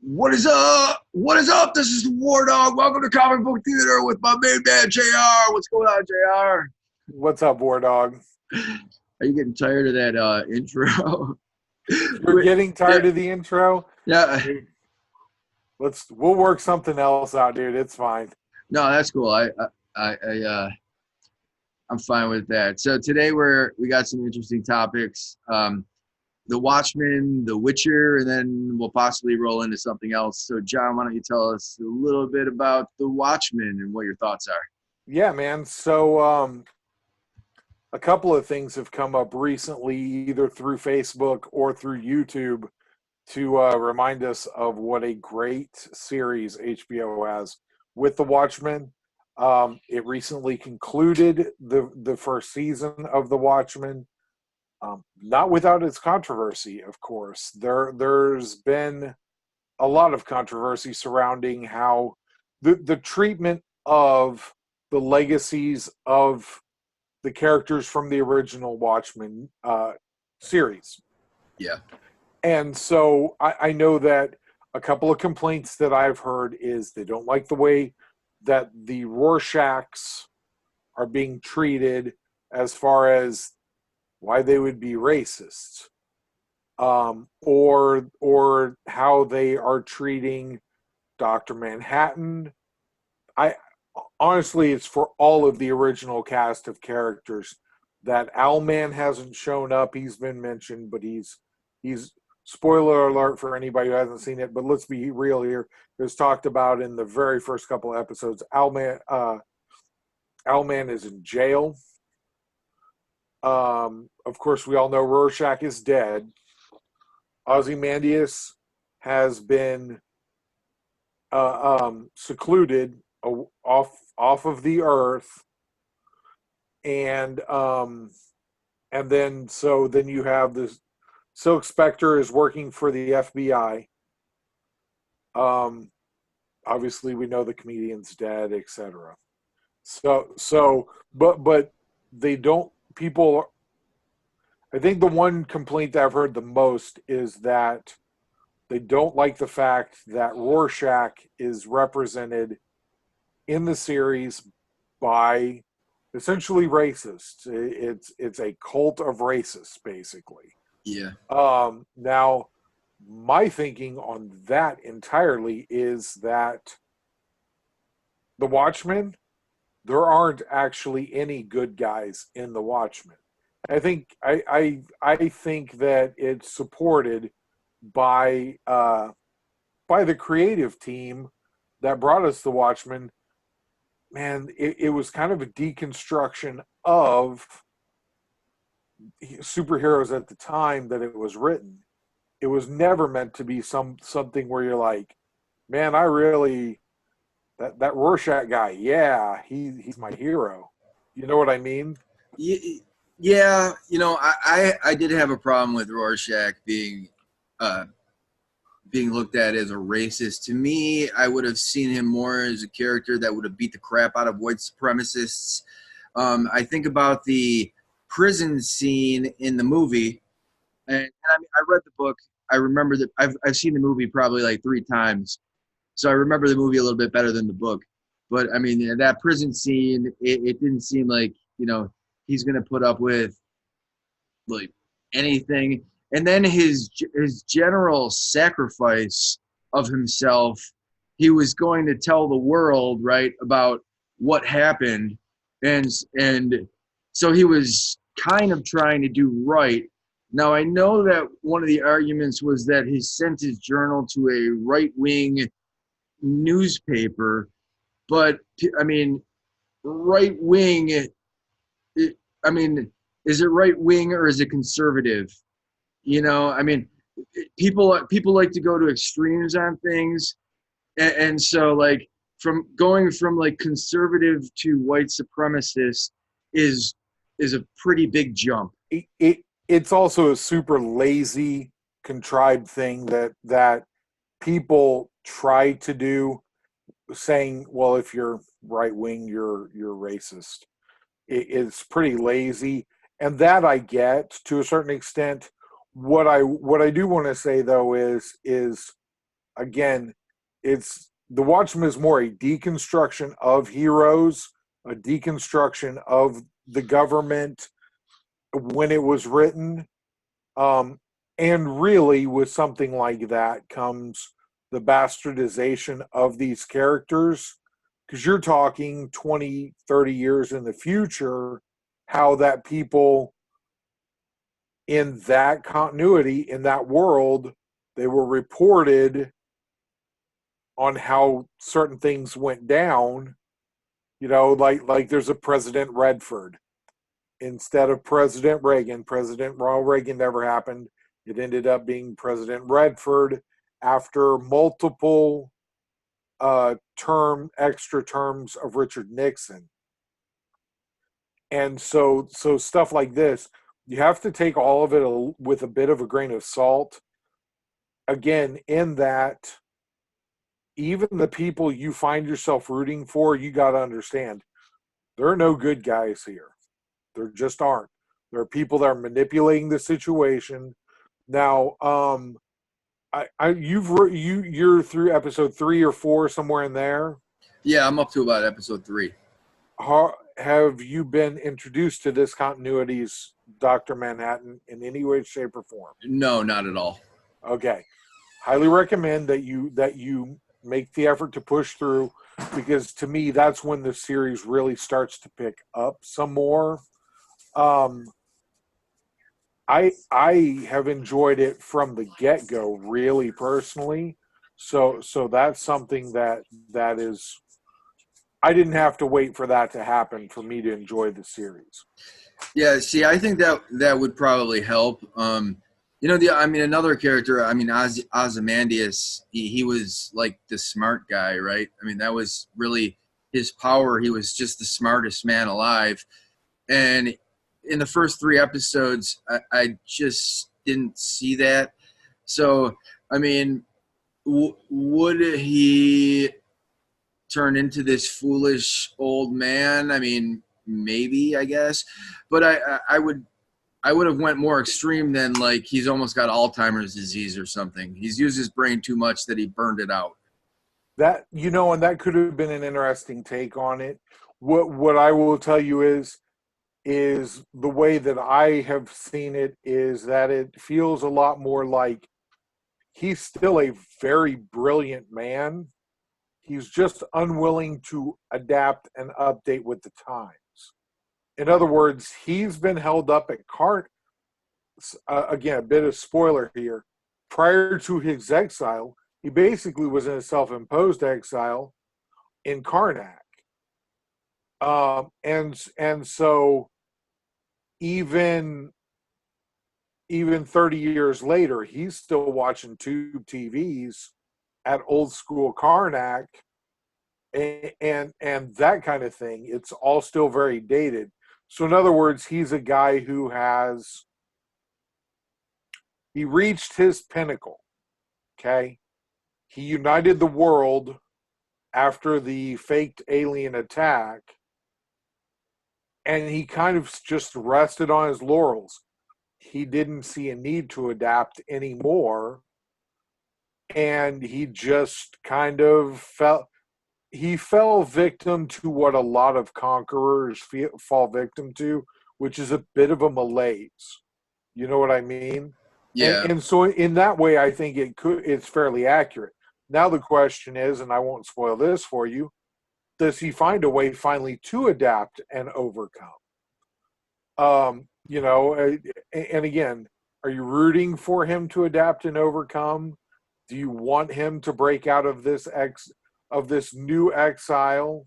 What is up? What is up? This is the War Dog. Welcome to Comic Book Theater with my main man, JR. What's going on, JR? What's up, War Dog? Are you getting tired of that intro? You're getting yeah, tired of the intro? yeah. Dude, we'll work something else out, dude. It's fine. No, that's cool. I'm fine with that. So today we got some interesting topics. The Watchmen, The Witcher, and then we'll possibly roll into something else. So, John, why don't you tell us a little bit about The Watchmen and what your thoughts are? Yeah, man. A couple of things have come up recently, either through Facebook or through YouTube, to remind us of what a great series HBO has with The Watchmen. It recently concluded the first season of The Watchmen. Not without its controversy, of course. There's been a lot of controversy surrounding how the treatment of the legacies of the characters from the original Watchmen series. Yeah. And so I know that a couple of complaints that I've heard is they don't like the way that the Rorschachs are being treated as far as why they would be racist, or how they are treating Doctor Manhattan. I honestly, it's for all of the original cast of characters. That Owlman hasn't shown up. He's been mentioned, but he's spoiler alert for anybody who hasn't seen it. But let's be real here. It was talked about in the very first couple of episodes. Owlman is in jail. Of course, we all know Rorschach is dead. Ozymandias has been secluded off of the earth, and then you have this. Silk Spectre is working for the FBI. Obviously, we know the comedian's dead, etc. But they don't. People, I think the one complaint that I've heard the most is that they don't like the fact that Rorschach is represented in the series by essentially racists. It's a cult of racists, basically. Yeah. Now, my thinking on that entirely is that the Watchmen, there aren't actually any good guys in the Watchmen. I think that it's supported by the creative team that brought us the Watchmen. Man, it was kind of a deconstruction of superheroes at the time that it was written. It was never meant to be something where you're like, man, I really that Rorschach guy, yeah, he's my hero. You know what I mean? Yeah, I did have a problem with Rorschach uh, being looked at as a racist. To me, I would have seen him more as a character that would have beat the crap out of white supremacists. I think about the prison scene in the movie, and I mean, I read the book. I remember that I've seen the movie probably like 3 times, so I remember the movie a little bit better than the book. But I mean, that prison scene, it didn't seem like he's gonna put up with like anything. And then his general sacrifice of himself, he was going to tell the world, right, about what happened, and so he was kind of trying to do right. Now I know that one of the arguments was that he sent his journal to a right wing newspaper, but I mean, right wing. I mean, is it right wing or is it conservative? I mean, people like to go to extremes on things, and so like from going from like conservative to white supremacist is is a pretty big jump. It's also a super lazy, contrived thing that people try to do, saying, well, if you're right wing, you're racist. It's pretty lazy, and that I get to a certain extent. What I do want to say though is again, it's the Watchmen is more a deconstruction of heroes, a deconstruction of the government when it was written. And really, with something like that comes the bastardization of these characters, because you're talking 20, 30 years in the future, how that people in that continuity, in that world, they were reported on how certain things went down. Like there's a President Redford instead of President Reagan. President Ronald Reagan never happened. It ended up being President Redford after multiple extra terms of Richard Nixon. And so stuff like this, you have to take all of it with a bit of a grain of salt. Again, in that, even the people you find yourself rooting for, you got to understand, there are no good guys here. There just aren't. There are people that are manipulating the situation. Now, you're through episode 3 or 4, somewhere in there. Yeah, I'm up to about episode 3. Have you been introduced to this continuity's Dr. Manhattan in any way, shape, or form? No, not at all. Okay. Highly recommend that you make the effort to push through, because to me, that's when the series really starts to pick up some more. I have enjoyed it from the get-go, really personally. So that's something that is, I didn't have to wait for that to happen for me to enjoy the series. Yeah, see, I think that would probably help. Another character, Ozymandias, he was like the smart guy, right? I mean, that was really his power. He was just the smartest man alive. And in the first 3 episodes, I just didn't see that. So, I mean, would he turn into this foolish old man? I mean, maybe, I guess. But I would have went more extreme than like he's almost got Alzheimer's disease or something. He's used his brain too much that he burned it out. That, and that could have been an interesting take on it. What I will tell you is the way that I have seen it is that it feels a lot more like he's still a very brilliant man. He's just unwilling to adapt and update with the times. In other words, he's been held up at again, a bit of spoiler here. Prior to his exile, he basically was in a self-imposed exile in Karnak. And so even 30 years later, he's still watching tube TVs at old school Karnak and that kind of thing. It's all still very dated. So in other words, he's a guy who he reached his pinnacle. Okay. He united the world after the faked alien attack, and he kind of just rested on his laurels. He didn't see a need to adapt anymore, and he just kind of fell victim to what a lot of conquerors fall victim to, which is a bit of a malaise. You know what I mean? Yeah. And so in that way, I think it's fairly accurate. Now the question is, and I won't spoil this for you, does he find a way finally to adapt and overcome? And again, are you rooting for him to adapt and overcome? Do you want him to break out of this new exile?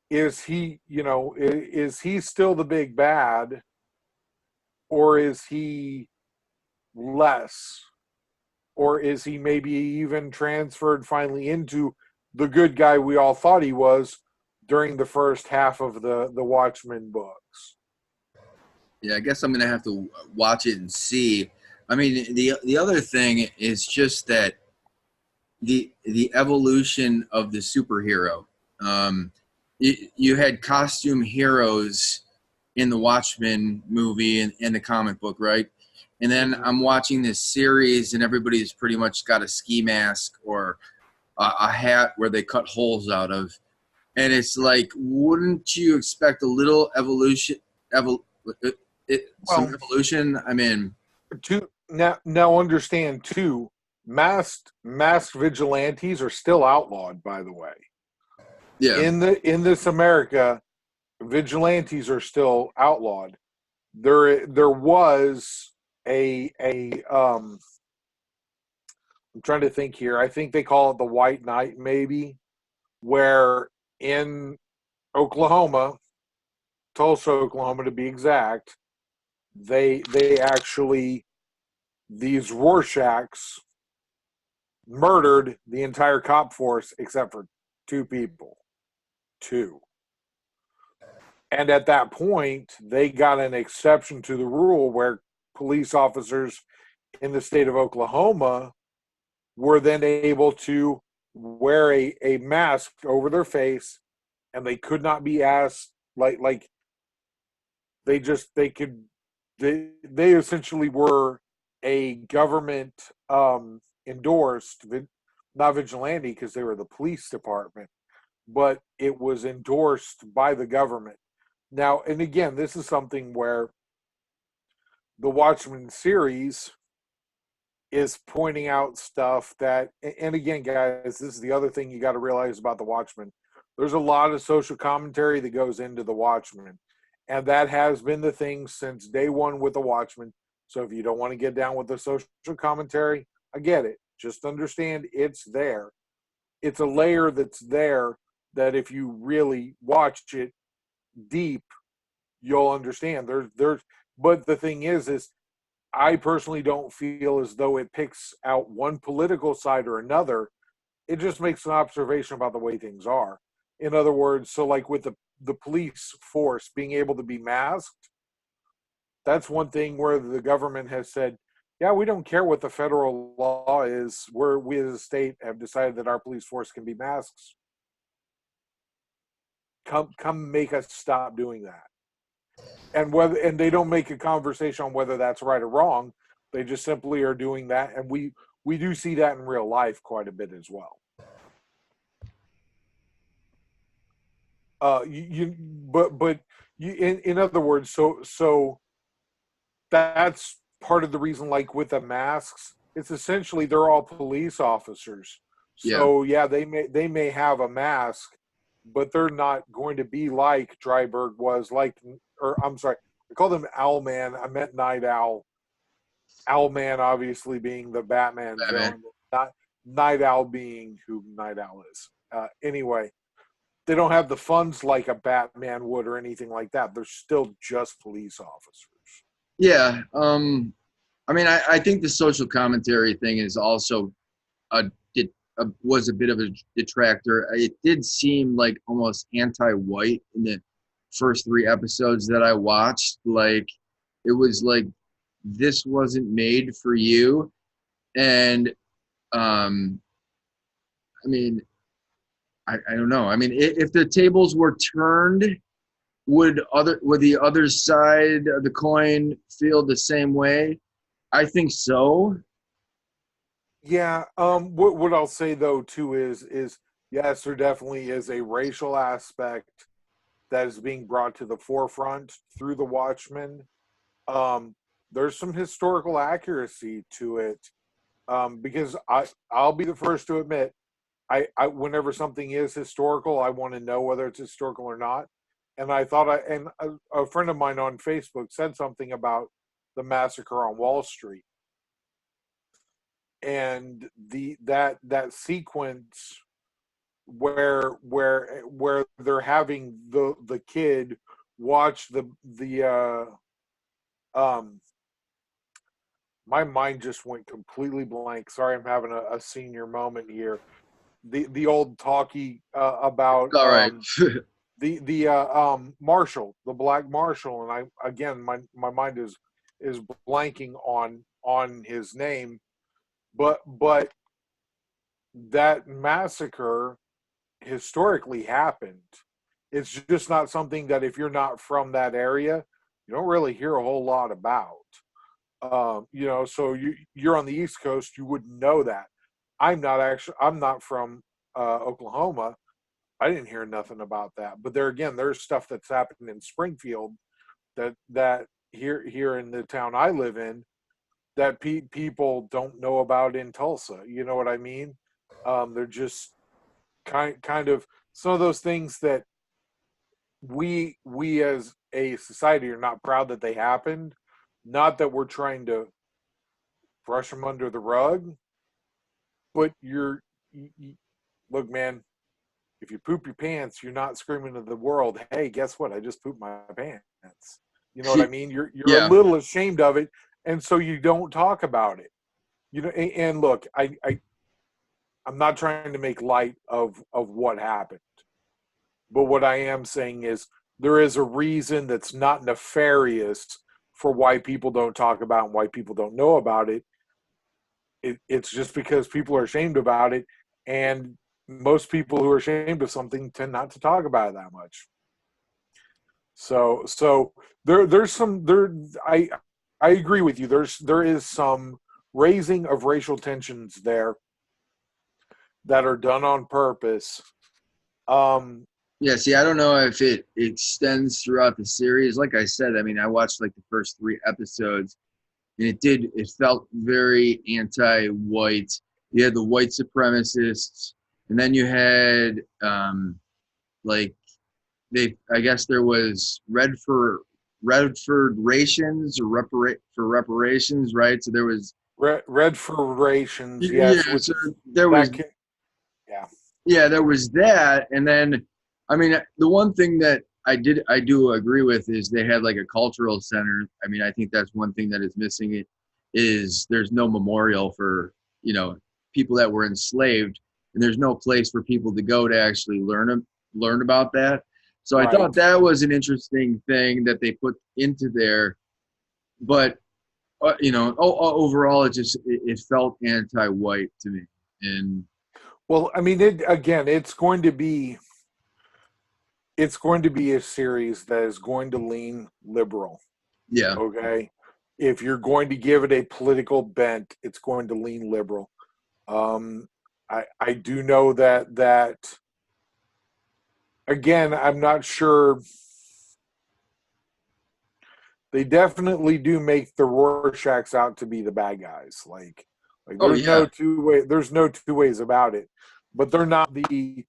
Is he still the big bad, or is he less? Or is he maybe even transferred finally into the good guy we all thought he was during the first half of the Watchmen books? Yeah, I guess I'm gonna have to watch it and see. I mean, the other thing is just that the evolution of the superhero. You had costume heroes in the Watchmen movie and the comic book, right? And then Mhm. I'm watching this series, and everybody's pretty much got a ski mask or a hat where they cut holes out of. And it's like, wouldn't you expect a little evolution? Evol- some Well, evolution. I mean, now understand too, masked vigilantes are still outlawed, by the way. yeah, In this America, vigilantes are still outlawed. There was a I'm trying to think here. I think they call it the White Knight, maybe, where in Oklahoma, Tulsa, Oklahoma, to be exact, they actually, these Rorschachs murdered the entire cop force except for two people. Two. And at that point, they got an exception to the rule where police officers in the state of Oklahoma were then able to wear a mask over their face, and they could not be asked, like they could, they essentially were a government endorsed, not vigilante, because they were the police department, but it was endorsed by the government. Now, and again, this is something where the Watchmen series is pointing out stuff that, and again, guys, this is the other thing you got to realize about the Watchmen. There's a lot of social commentary that goes into the Watchmen, and that has been the thing since day one with the Watchmen. So if you don't want to get down with the social commentary, I get it. Just understand it's there. It's a layer that's there that if you really watch it deep, you'll understand. But the thing is I personally don't feel as though it picks out one political side or another. It just makes an observation about the way things are. In other words, so like with the police force being able to be masked, that's one thing where the government has said, yeah, we don't care what the federal law is. We as a state have decided that our police force can be masks. Come make us stop doing that. And they don't make a conversation on whether that's right or wrong. They just simply are doing that, and we do see that in real life quite a bit as well. You but you, in other words, so that's part of the reason. Like with the masks, it's essentially they're all police officers. yeah, So yeah, they may have a mask, but they're not going to be like Dryberg was like. Or I'm sorry, I called him Owlman. I meant Night Owl. Owlman obviously being the Batman Batman. villain, not Night Owl being who Night Owl is. Anyway, they don't have the funds like a Batman would or anything like that. They're still just police officers. Yeah. I mean, I think the social commentary thing is also a, it was a bit of a detractor. It did seem like almost anti-white in the first three episodes that I watched. Like it was like this wasn't made for you, and I mean, I don't know. I mean, if the tables were turned, would the other side of the coin feel the same way? I think so. Yeah. What I'll say though too is yes, there definitely is a racial aspect that is being brought to the forefront through the Watchmen. Um, there's some historical accuracy to it, because I'll be the first to admit I whenever something is historical, I want to know whether it's historical or not. And I thought a friend of mine on Facebook said something about the massacre on Wall Street, and that sequence where they're having the kid watch the um my mind just went completely blank. Sorry, I'm having a senior moment here. The old talkie about All right. the marshal, the black marshal, and I again my mind is blanking on his name, but that massacre historically happened. It's just not something that if you're not from that area, you don't really hear a whole lot about. So you're on the East Coast, you wouldn't know that. I'm not from Oklahoma. I didn't hear nothing about that. But there again, there's stuff that's happened in Springfield that here in the town I live in that people don't know about in Tulsa. You know what I mean? They're just kind of some of those things that we as a society are not proud that they happened. Not that we're trying to brush them under the rug, but look, man. If you poop your pants, you're not screaming to the world, "Hey, guess what? I just pooped my pants." You know what I mean? You're a Yeah. little ashamed of it, and so you don't talk about it. And look, I'm not trying to make light of what happened, but what I am saying is there is a reason that's not nefarious for why people don't talk about and why people don't know about it. It's just because people are ashamed about it, and most people who are ashamed of something tend not to talk about it that much. So there's some there I agree with you. There is some raising of racial tensions there that are done on purpose. Um, Yeah, see, I don't know if it extends throughout the series. Like I said, I mean, I watched like the first 3 episodes, and it felt very anti-white. You had the white supremacists, and then you had like I guess there was Redford rations or for reparations, right? So there was red for rations, yeah, yes, which so is there was that can, yeah. yeah, there was that, and then I mean the one thing that I do agree with is they had like a cultural center. I mean, I think that's one thing that is missing. It is there's no memorial for people that were enslaved, and there's no place for people to go to actually learn about that. So I thought Right. that was an interesting thing that they put into there, but overall it felt anti-white to me, and Well, I mean, it's going to be a series that is going to lean liberal. yeah. Okay, if you're going to give it a political bent, it's going to lean liberal. Um, I do know that again. I'm not sure. They definitely do make the Rorschachs out to be the bad guys. Like Oh yeah. there's no two ways about it. But they're not the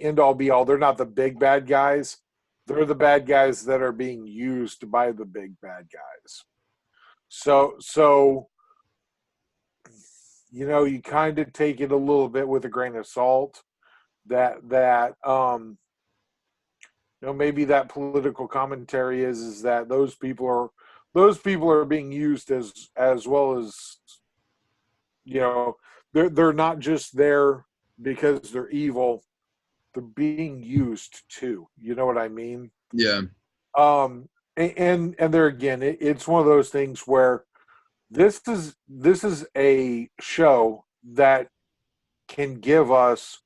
end all be all. They're not the big bad guys. They're the bad guys that are being used by the big bad guys. So you kind of take it a little bit with a grain of salt. That maybe that political commentary is that those people are being used as well as they're not just there because they're evil. They're being used too. You know what I mean? Yeah. And there again, it's one of those things where this is a show that can give us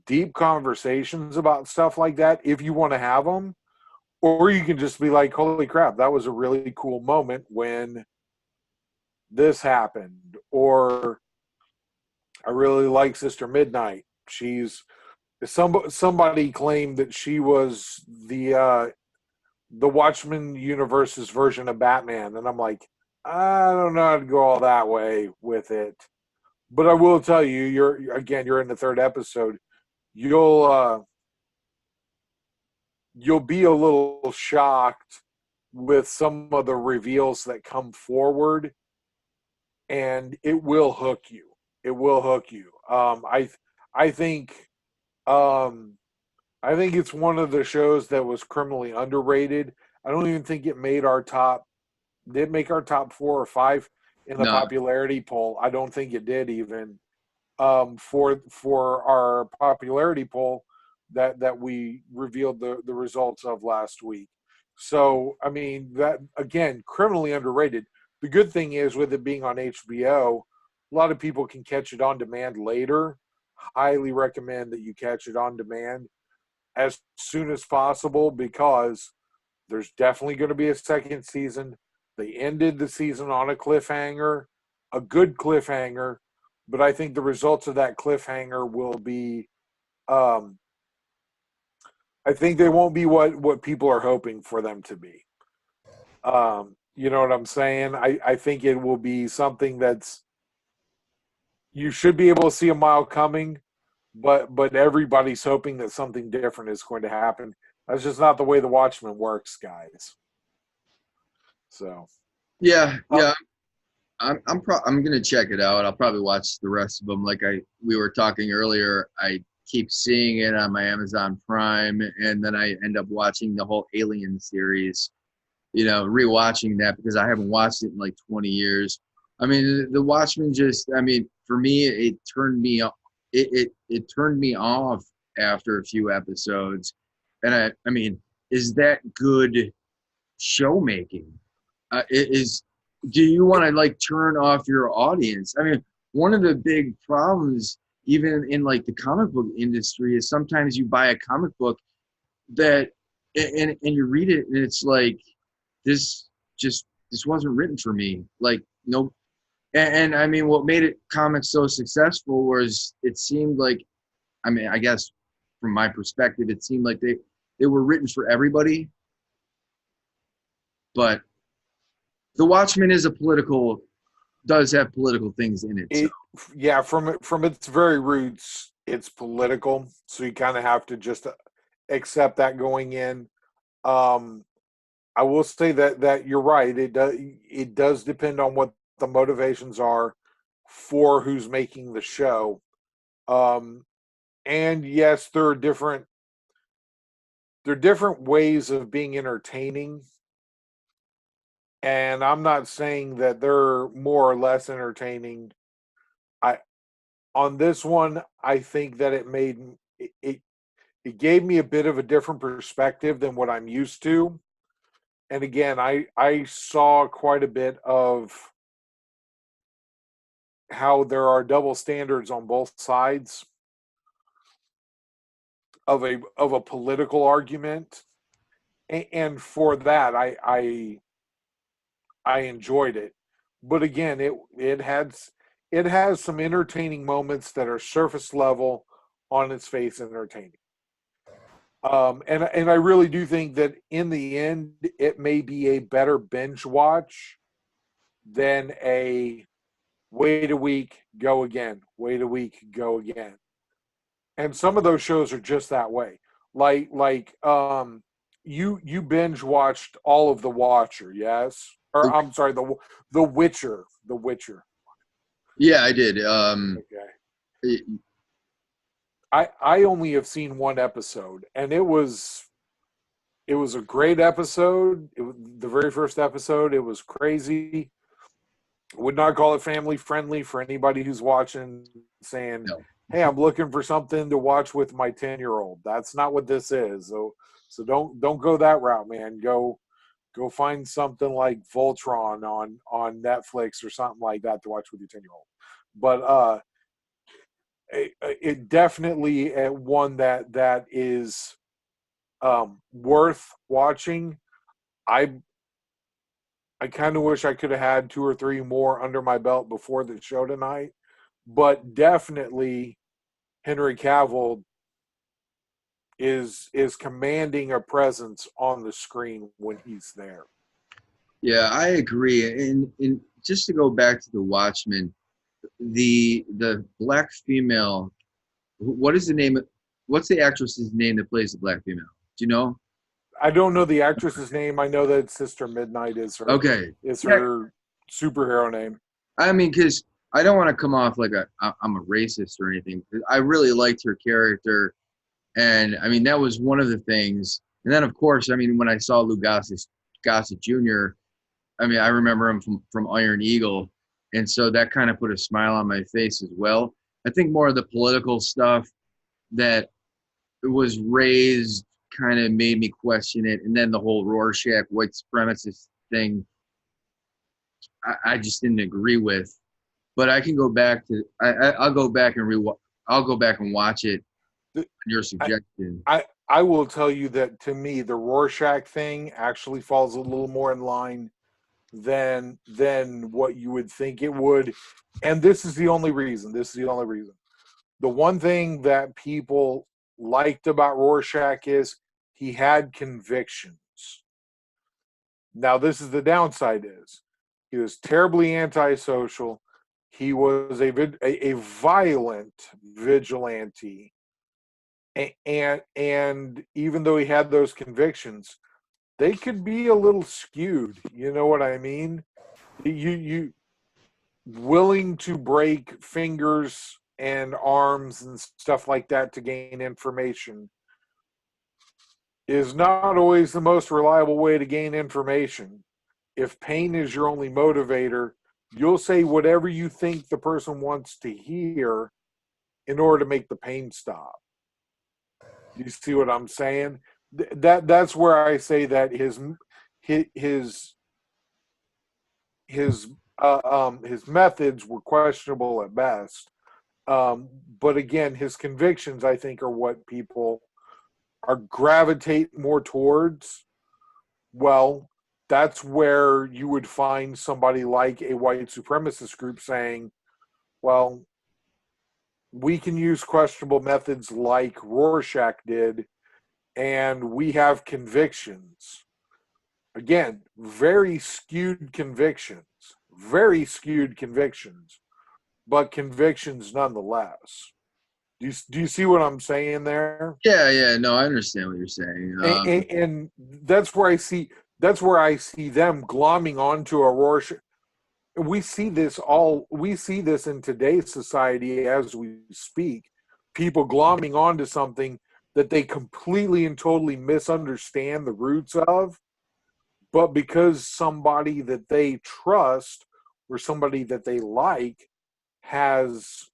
deep conversations about stuff like that if you want to have them, or you can just be like, holy crap, that was a really cool moment when this happened. Or I really like Sister Midnight. Somebody claimed that she was the Watchmen universe's version of Batman, and I'm like, I don't know how to go all that way with it. But I will tell you, you're in the third episode. You'll you'll be a little shocked with some of the reveals that come forward, and it will hook you. It will hook you. I think um, I think it's one of the shows that was criminally underrated. I don't even think it made our top. Did it make our top 4 or 5 in the No. popularity poll? I don't think it did even. For our popularity poll that we revealed the results of last week. So I mean that again, criminally underrated. The good thing is with it being on HBO, a lot of people can catch it on demand later. Highly recommend that you catch it on demand as soon as possible because there's definitely going to be a second season. They ended the season on a cliffhanger, a good cliffhanger, but I think the results of that cliffhanger will be, um, I think they won't be what people are hoping for them to be. You know what I'm saying? I think it will be something that's, you should be able to see a mile coming, but everybody's hoping that something different is going to happen. That's just not the way the Watchmen works, guys. So, Yeah, uh, yeah. I'm gonna check it out. I'll probably watch the rest of them. Like we were talking earlier, I keep seeing it on my Amazon Prime, and then I end up watching the whole Alien series. You know, rewatching that because I haven't watched it in like 20 years. I mean, the Watchmen just. I mean, for me, it turned me. It turned me off after a few episodes, and I mean, is that good show making? Is do you want to like turn off your audience? I mean, one of the big problems, even in like the comic book industry, is sometimes you buy a comic book that and you read it and it's like this this wasn't written for me. Like no, and I mean, what made it comics so successful was it seemed like, I mean, I guess from my perspective, it seemed like they were written for everybody, but the Watchmen is a political, does have political things in it. So it yeah, from its very roots, it's political. So you kind of have to just accept that going in. Um, I will say that you're right. It does depend on what the motivations are for who's making the show. Um, and yes, there are different ways of being entertaining. And I'm not saying that they're more or less entertaining. I On this one, I think that it gave me a bit of a different perspective than what I'm used to. And again, I saw quite a bit of how there are double standards on both sides of a political argument, and for that, I enjoyed it. But again, it has some entertaining moments that are surface level, on its face entertaining. And I really do think that in the end, it may be a better binge watch than a wait a week, go again, wait a week, go again. And some of those shows are just that way. Like you binge watched all of The Watcher, yes? Or I'm sorry, the Witcher, The Witcher. yeah, I did. Okay. It, I only have seen one episode, and it was a great episode. It was the very first episode. It was crazy. Would not call it family friendly for anybody who's watching, saying, no. "Hey, I'm looking for something to watch with my 10-year-old." That's not what this is. So don't go that route, man. Go find something like Voltron on Netflix or something like that to watch with your 10-year-old. But it definitely one that is worth watching. I I kind of wish I could have had two or three more under my belt before the show tonight, but definitely Henry Cavill is commanding a presence on the screen when he's there. Yeah, I agree. And just to go back to the Watchmen, the black female, what is the name? What's the actress's name that plays the black female? Do you know? I don't know the actress's name. I know that Sister Midnight is her Okay. is Yeah, her superhero name. I mean, because I don't want to come off like I'm a racist or anything. I really liked her character, and I mean that was one of the things. And then of course, I mean when I saw Lou Gossett Jr., I mean I remember him from Iron Eagle, and so that kind of put a smile on my face as well. I think more of the political stuff that was raised kind of made me question it, and then the whole Rorschach white supremacist thing, I just didn't agree with. But I can go back to I'll go back and I'll go back and watch it on your I, suggestion. I will tell you that to me the Rorschach thing actually falls a little more in line than what you would think it would. And this is the only reason. The one thing that people liked about Rorschach is he had convictions. Now, this is the downside: is he was terribly antisocial. He was a violent vigilante, and even though he had those convictions, they could be a little skewed. You know what I mean? You willing to break fingers and arms and stuff like that to gain information is not always the most reliable way to gain information. If pain is your only motivator, you'll say whatever you think the person wants to hear in order to make the pain stop. You see what I'm saying? That's where I say that his methods were questionable at best. But again, his convictions, I think, are what people are gravitate more towards. Well, that's where you would find somebody like a white supremacist group saying, well, we can use questionable methods like Rorschach did, and we have convictions. Again, very skewed convictions, but convictions nonetheless. Do you see what I'm saying there? Yeah. No, I understand what you're saying. And that's where I see them glomming onto a Rorschach. We see this in today's society as we speak. People glomming onto something that they completely and totally misunderstand the roots of, but because somebody that they trust or somebody that they like has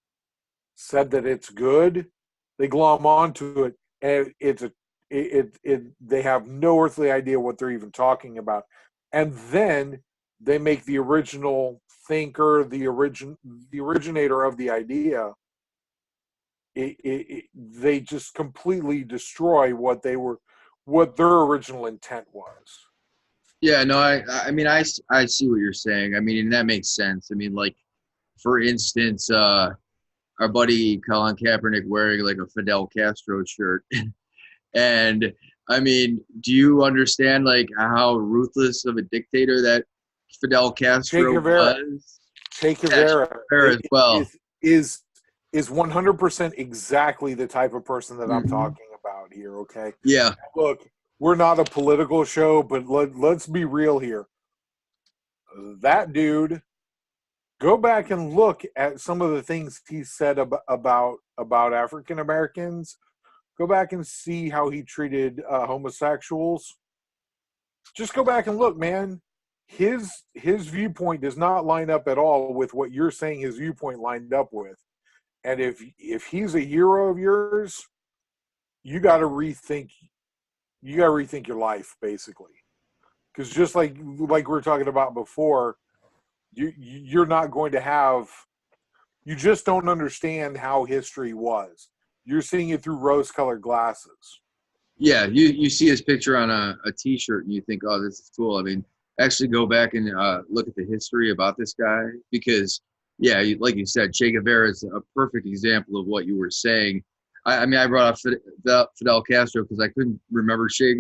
said that it's good, they glom onto it, and they have no earthly idea what they're even talking about, and then they make the original thinker, the originator of the idea. They just completely destroy what their original intent was. Yeah, no, I mean, I see what you're saying. I mean, and that makes sense. I mean, like, for instance, our buddy Colin Kaepernick wearing like a Fidel Castro shirt. And I mean, do you understand like how ruthless of a dictator that Fidel Che Castro Guevara, was? Che Yeah, Che Guevara Guevara as well. is 100% exactly the type of person that I'm Mm-hmm. talking about here. Okay, Yeah, look, we're not a political show, but let's be real here. That dude, go back and look at some of the things he said about African Americans. Go back and see how he treated homosexuals. Just go back and look, man. His viewpoint does not line up at all with what you're saying his viewpoint lined up with. And if he's a hero of yours, you got to rethink your life, basically. Because just like we were talking about before, you're not going to have. You just don't understand how history was. You're seeing it through rose-colored glasses. yeah. You see his picture on a T-shirt and you think, oh, this is cool. I mean, actually go back and look at the history about this guy because, yeah, like you said, Che Guevara is a perfect example of what you were saying. I mean, I brought up Fidel Castro because I couldn't remember Che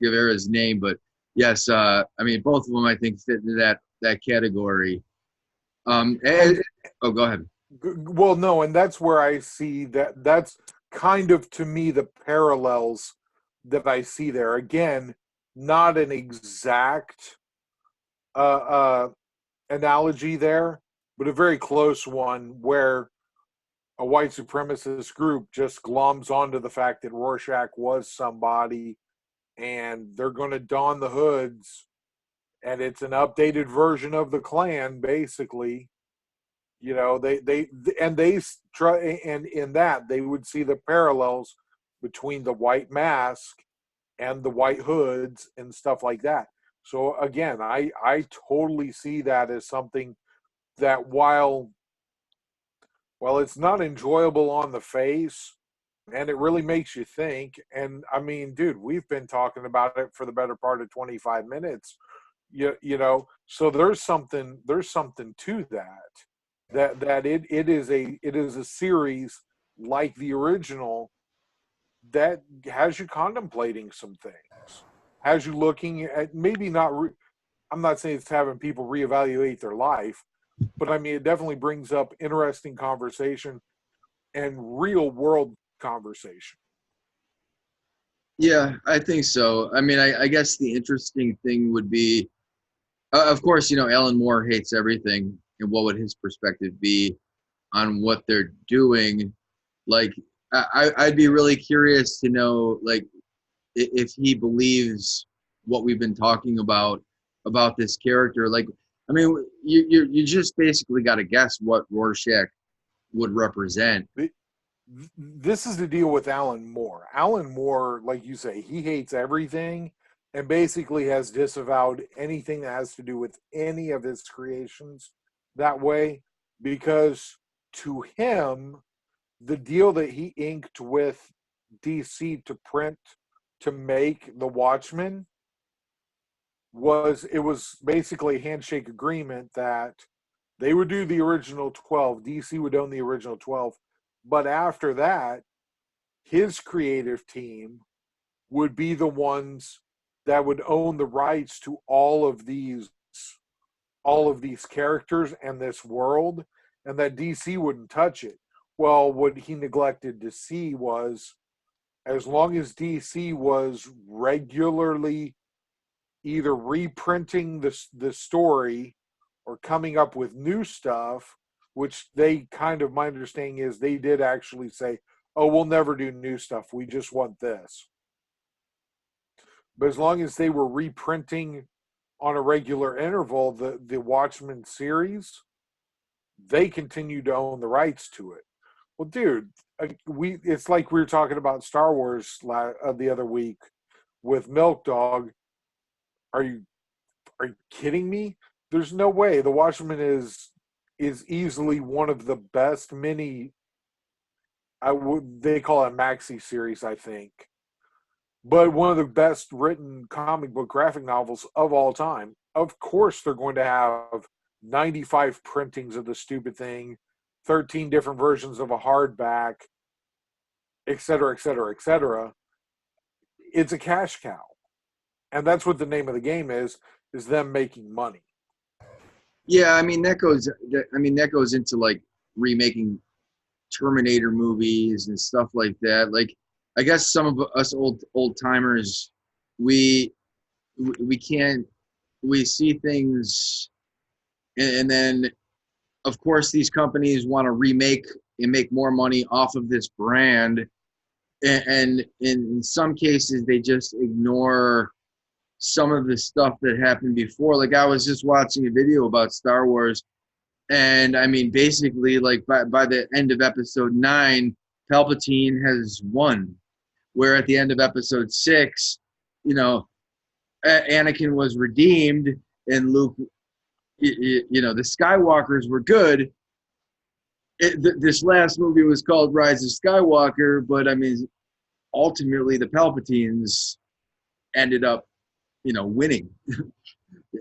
Guevara's name, but yes, I mean, both of them I think fit into that category. And Oh, go ahead. well, no, and that's where I see that's kind of to me the parallels that I see there. Again, not an exact uh, uh, analogy there, but a very close one where a white supremacist group just gloms onto the fact that Rorschach was somebody and they're going to don the hoods and it's an updated version of the Klan, basically. You know, they try, and in that they would see the parallels between the white mask and the white hoods and stuff like that. So again, I totally see that as something that while it's not enjoyable on the face and it really makes you think, and I mean, dude, we've been talking about it for the better part of 25 minutes. you know, so there's something to that it is a series like the original that has you contemplating some things, has you looking at maybe not. I'm not saying it's having people reevaluate their life, but I mean it definitely brings up interesting conversation and real world conversation. Yeah, I think so. I mean, I guess the interesting thing would be, of course, Alan Moore hates everything, and what would his perspective be on what they're doing? Like, I'd be really curious to know, like, if he believes what we've been talking about this character. Like, I mean, you just basically got to guess what Rorschach would represent. This is the deal with Alan Moore. Alan Moore, like you say, he hates everything and basically has disavowed anything that has to do with any of his creations that way because to him, the deal that he inked with DC to print to make the Watchmen was basically a handshake agreement that they would do the original 12, DC would own the original 12, but after that his creative team would be the ones that would own the rights to all of these characters and this world, and that DC wouldn't touch it. Well, what he neglected to see was as long as DC was regularly either reprinting the story or coming up with new stuff, which they kind of, my understanding is they did actually say, oh, we'll never do new stuff. We just want this. But as long as they were reprinting on a regular interval the Watchmen series, they continued to own the rights to it. Well, dude, it's like we were talking about Star Wars the other week with Milk Dog. Are you kidding me? There's no way. The Watchmen is easily one of the best mini. They call it maxi series, I think, but one of the best written comic book graphic novels of all time. Of course, they're going to have 95 printings of the stupid thing, 13 different versions of a hardback, et cetera, et cetera, et cetera. It's a cash cow. And that's what the name of the game is them making money. Yeah, I mean that goes into like remaking Terminator movies and stuff like that. Like, I guess some of us old timers, we we can't we see things, and then of course these companies want to remake and make more money off of this brand, and in some cases they just ignore some of the stuff that happened before. Like, I was just watching a video about Star Wars, and I mean, basically, like by the end of episode 9, Palpatine has won. Where at the end of episode 6, you know, Anakin was redeemed, and Luke, the Skywalkers were good. This last movie was called Rise of Skywalker, but I mean, ultimately the Palpatines ended up, winning.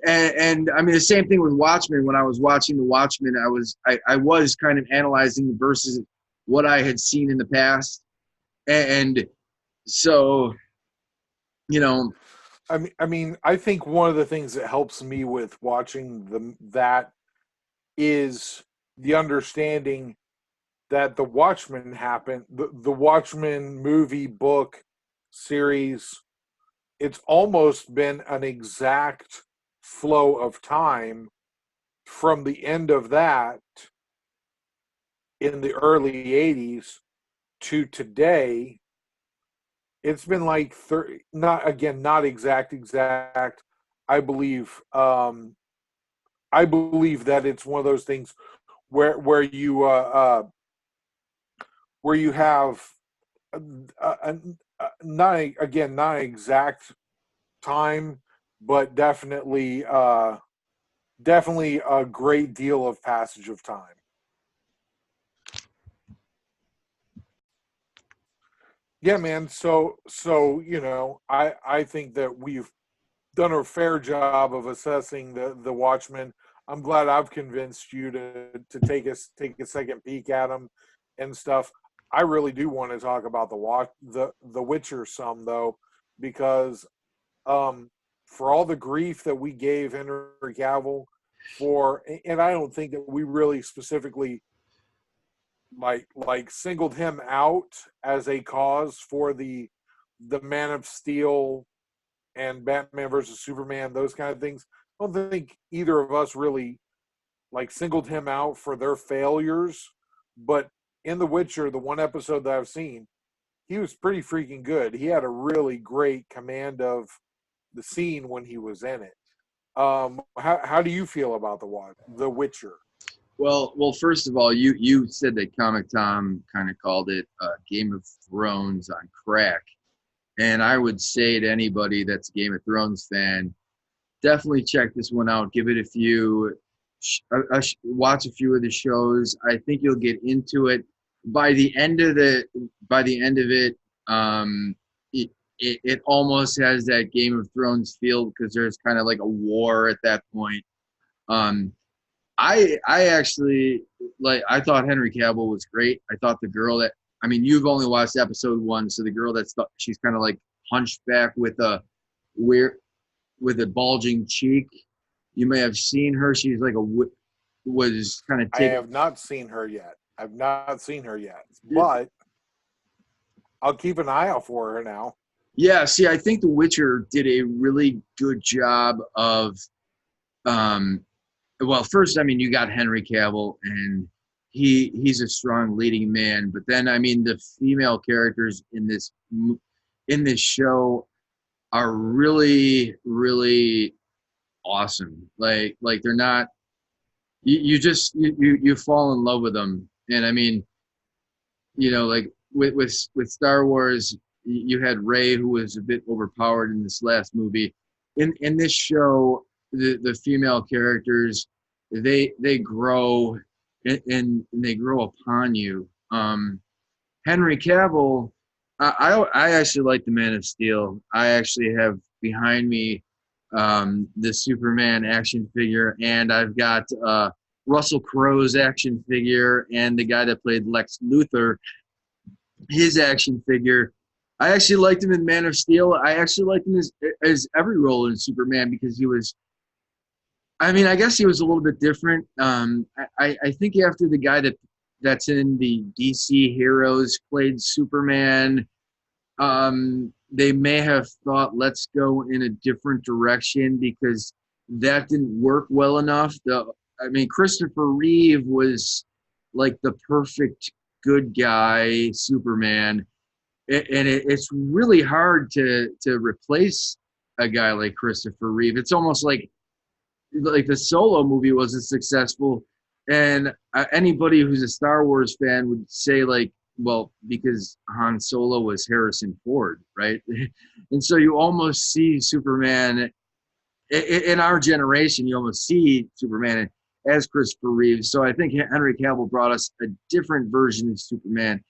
And I mean, the same thing with Watchmen. When I was watching the Watchmen, I was kind of analyzing versus what I had seen in the past, and so, you know, I think one of the things that helps me with watching that is the understanding that the Watchmen happened, the Watchmen movie, book, series. It's almost been an exact flow of time from the end of that in the early 80s to today. It's been like 30, not exact. I believe I believe that it's one of those things where you have a, not exact time, but definitely a great deal of passage of time. Yeah, man. So I think that done a fair job of assessing the Watchmen. I'm glad I've convinced you to take a second peek at them and stuff. I really do want to talk about the Witcher some though, because for all the grief that we gave Henry Cavill for, and I don't think that we really specifically like singled him out as a cause for the Man of Steel and Batman versus Superman, those kind of things. I don't think either of us really like singled him out for their failures, but in The Witcher, the one episode that I've seen, he was pretty freaking good. He had a really great command of the scene when he was in it. How do you feel about the Witcher? Well, first of all, you said that Comic Tom kind of called it Game of Thrones on crack, and I would say to anybody that's a Game of Thrones fan, definitely check this one out. Give it a few, watch a few of the shows. I think you'll get into it. By the end of it, it almost has that Game of Thrones feel because there's kind of like a war at that point. Um, I actually I thought Henry Cavill was great. I thought the girl that you've only watched episode 1, so the girl she's kind of like hunchback with a weird with a bulging cheek. You may have seen her. She's like was kind of. I have not seen her yet. But I'll keep an eye out for her now. Yeah, see, I think The Witcher did a really good job of well, first, you got Henry Cavill, and he's a strong leading man. But then, the female characters in this show are really, really awesome. Like they're not. You fall in love with them, and like with Star Wars, you had Rey, who was a bit overpowered in this last movie. In this show, the female characters they grow and they grow upon you. Henry Cavill, I actually like the Man of Steel. I actually have behind me the Superman action figure, and I've got Russell Crowe's action figure, and the guy that played Lex Luthor, his action figure. I actually liked him in Man of Steel. I actually liked him as every role in Superman because he was. I guess he was a little bit different. I think after the guy that's in the DC Heroes played Superman, they may have thought, let's go in a different direction because that didn't work well enough. Christopher Reeve was like the perfect good guy Superman, and it's really hard to replace a guy like Christopher Reeve. It's almost like the Solo movie wasn't successful, and anybody who's a Star Wars fan would say well, because Han Solo was Harrison Ford, right? And so you almost see Superman in our generation. You almost see Superman as Christopher Reeve. So I think Henry Cavill brought us a different version of Superman,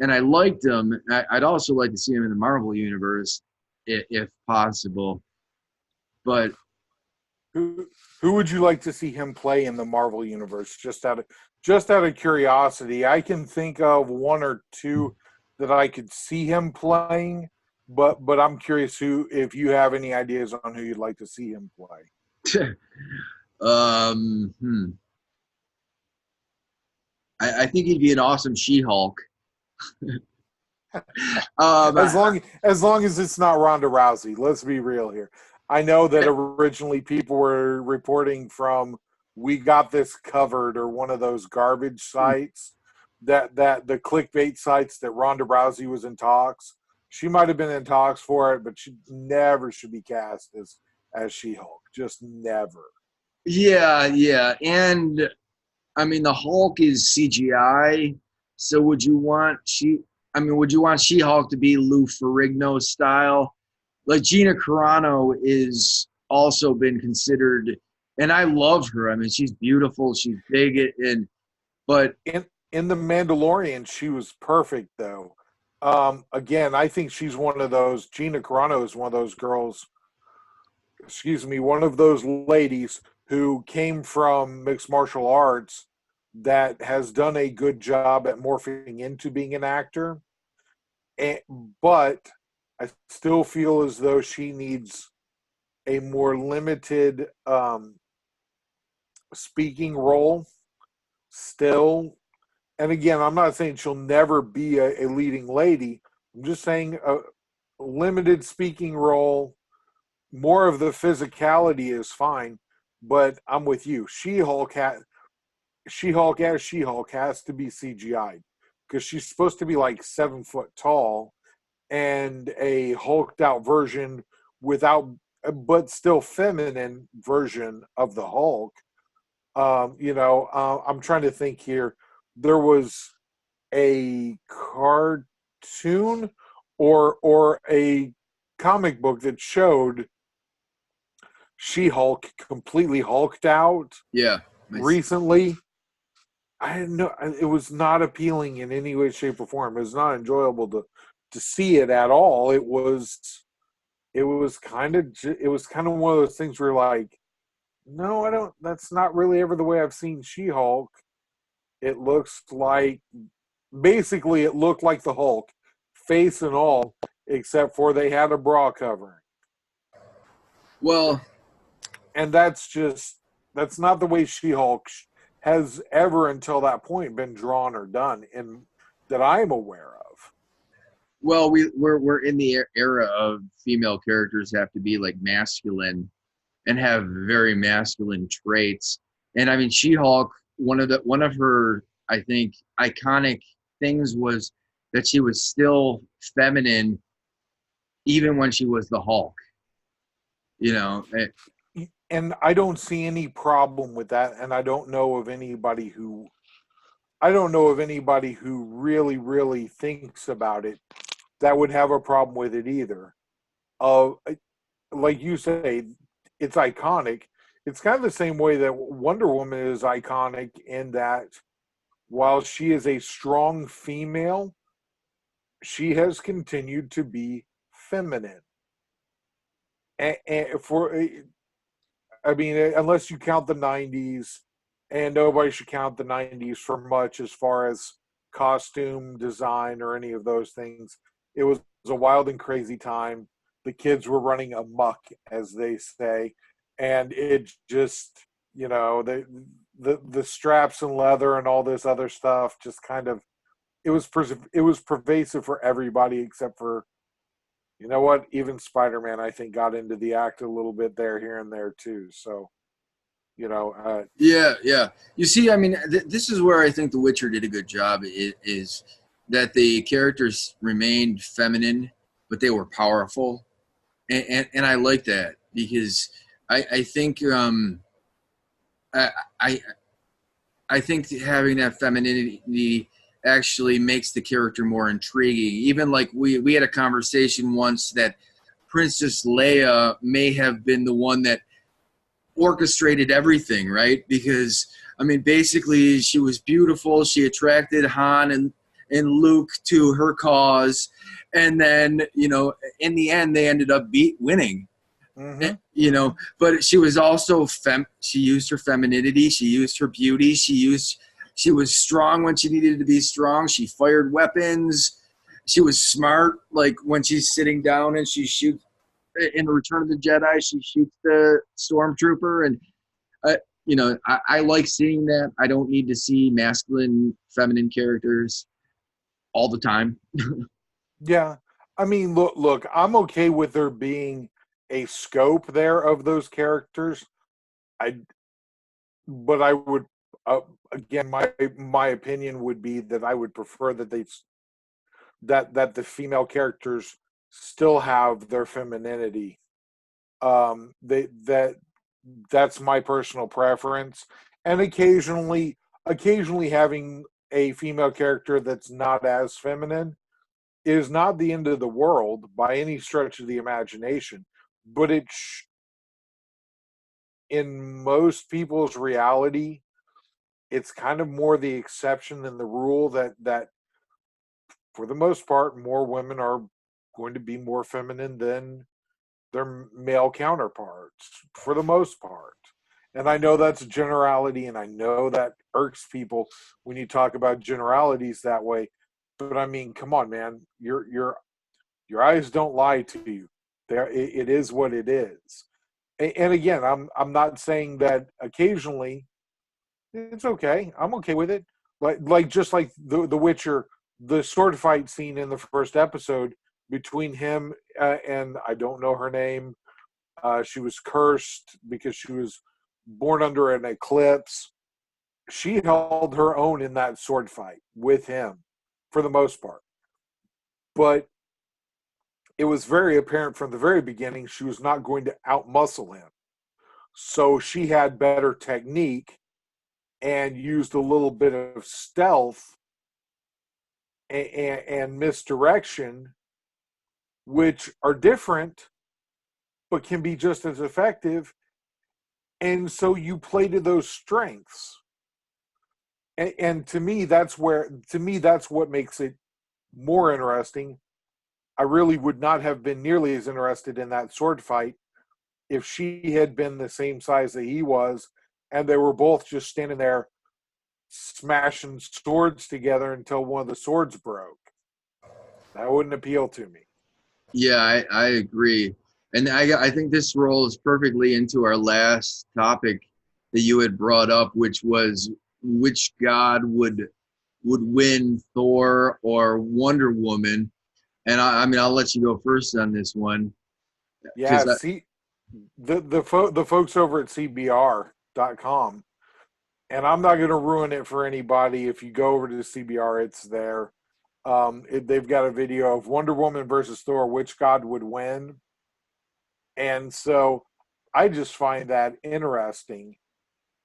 and I liked him. I'd also like to see him in the Marvel universe, if possible. But who would you like to see him play in the Marvel universe? Just out of curiosity, I can think of one or two that I could see him playing, but I'm curious if you have any ideas on who you'd like to see him play. I think he'd be an awesome She-Hulk. As long as it's not Ronda Rousey. Let's be real here. I know that originally people were reporting from We Got This Covered or one of those garbage sites that the clickbait sites that Ronda Rousey was in talks. She might have been in talks for it, but she never should be cast as She-Hulk. Just never. Yeah. And the Hulk is CGI. So would you want She-Hulk to be Lou Ferrigno style? Like Gina Carano is also been considered, and I love her. She's beautiful, she's big, but in The Mandalorian, she was perfect though. Again, I think she's one of those. Gina Carano is one of those girls excuse me, one of those ladies who came from mixed martial arts that has done a good job at morphing into being an actor. And, but I still feel as though she needs a more limited speaking role still. And again, I'm not saying she'll never be a leading lady. I'm just saying a limited speaking role, more of the physicality is fine. But I'm with you. She-Hulk as She-Hulk has to be CGI'd because she's supposed to be like 7 foot tall and a hulked out version without, but still feminine version of the Hulk. I'm trying to think here. There was a cartoon or a comic book that showed She-Hulk completely hulked out Yeah. recently. I didn't know it was not appealing in any way, shape, or form. It was not enjoyable to see it at all. It was kind of one of those things where like, no, I don't. That's not really ever the way I've seen She-Hulk. It looks like basically it looked like the Hulk, face and all, except for they had a bra covering. Well, And that's not the way She-Hulk has ever until that point been drawn or done in that I'm aware of. well, we're in the era of female characters have to be like masculine and have very masculine traits. And I mean, She-Hulk, one of her, I think, iconic things was that she was still feminine even when she was the Hulk. You know, And I don't see any problem with that. And I don't know of anybody who really, really thinks about it that would have a problem with it either. Uh, like you say, it's iconic. It's kind of the same way that Wonder Woman is iconic in that while she is a strong female, she has continued to be feminine. And I mean, unless you count the '90s, and nobody should count the '90s for much as far as costume design or any of those things. It was a wild and crazy time. The kids were running amok, as they say, and it just, the straps and leather and all this other stuff just kind of it was pervasive for everybody except for, you know what, even Spider-Man I think got into the act a little bit there, here and there too. So you know, yeah, yeah. You see, I mean, this is where I think The Witcher did a good job. Is that the characters remained feminine, but they were powerful, and I like that because I think I, I I think having that femininity actually makes the character more intriguing. Even like we had a conversation once that Princess Leia may have been the one that orchestrated everything, right? Because I mean, basically, she was beautiful. She attracted Han and Luke to her cause, and then in the end, they ended up winning. mm-hmm. But she was also she used her femininity, she used her beauty, she was strong when she needed to be strong. She fired weapons. She was smart, like when she's sitting down and she shoots in Return of the Jedi, she shoots the stormtrooper. And I like seeing that. I don't need to see masculine feminine characters all the time. Yeah. I mean, look, I'm okay with there being a scope there of those characters. I, but I would, uh, again, my opinion would be that I would prefer that the female characters still have their femininity. That's my personal preference, and occasionally having a female character that's not as feminine is not the end of the world by any stretch of the imagination, but in most people's reality, it's kind of more the exception than the rule that for the most part, more women are going to be more feminine than their male counterparts for the most part. And I know that's a generality, and I know that irks people when you talk about generalities that way. But I mean, come on, man, your eyes don't lie to you. There, it is what it is. And again, I'm not saying that occasionally it's okay. I'm okay with it. Like just like the Witcher, the sword fight scene in the first episode between him and I don't know her name. She was cursed because she was born under an eclipse. She held her own in that sword fight with him for the most part. But it was very apparent from the very beginning she was not going to outmuscle him. So she had better technique and used a little bit of stealth and misdirection, which are different but can be just as effective. And so you play to those strengths. And to me, that's what makes it more interesting. I really would not have been nearly as interested in that sword fight if she had been the same size that he was, and they were both just standing there smashing swords together until one of the swords broke. That wouldn't appeal to me. Yeah, I agree. And I think this rolls perfectly into our last topic that you had brought up, which was which god would win, Thor or Wonder Woman. And I mean, I'll let you go first on this one Yeah, because see, the folks over at CBR.com, and I'm not going to ruin it for anybody. If you go over to the CBR, it's there. They've got a video of Wonder Woman versus Thor, which god would win. And so I just find that interesting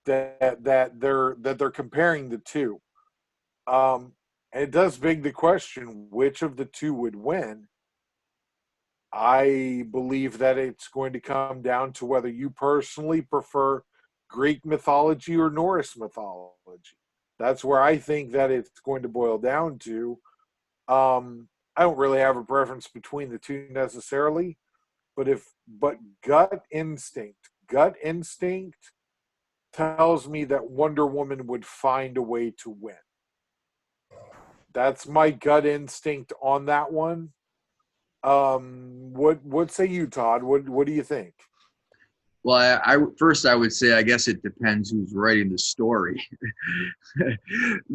that they're comparing the two. And it does beg the question, which of the two would win? I believe that it's going to come down to whether you personally prefer Greek mythology or Norse mythology. That's where I think that it's going to boil down to. I don't really have a preference between the two necessarily, but gut instinct tells me that Wonder Woman would find a way to win. That's my gut instinct on that one. What say you, Todd? What do you think? well, I first I would say I guess it depends who's writing the story,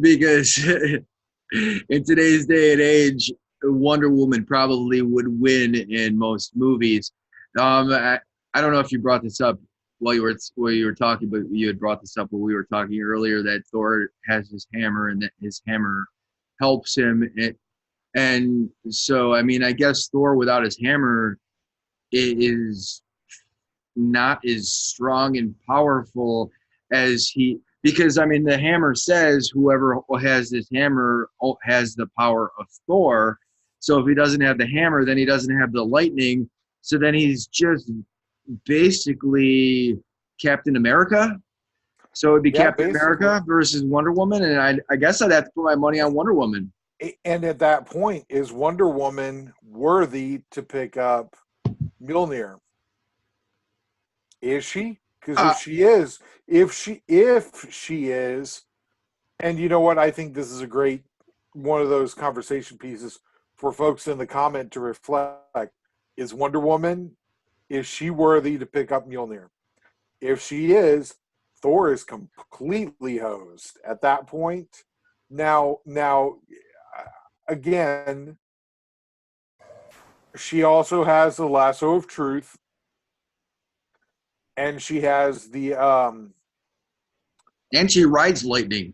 because in today's day and age, Wonder Woman probably would win in most movies. I don't know if you brought this up while you were talking, but you had brought this up when we were talking earlier that Thor has his hammer and that his hammer helps him. And so, I mean, I guess Thor without his hammer is not as strong and powerful as he, because I mean the hammer says whoever has this hammer has the power of Thor. So if he doesn't have the hammer, then he doesn't have the lightning. So then he's just basically Captain America. So it'd be Yeah, Captain basically. America versus Wonder Woman, and I guess I'd have to put my money on Wonder Woman. And at that point, is Wonder Woman worthy to pick up Mjolnir? Is she? Because Uh, if she is, and you know what, I think this is a great one of those conversation pieces for folks in the comment to reflect. Is Wonder Woman, is she worthy to pick up Mjolnir? If she is, Thor is completely hosed at that point. Now, again, she also has the lasso of truth, and she has the and she rides lightning.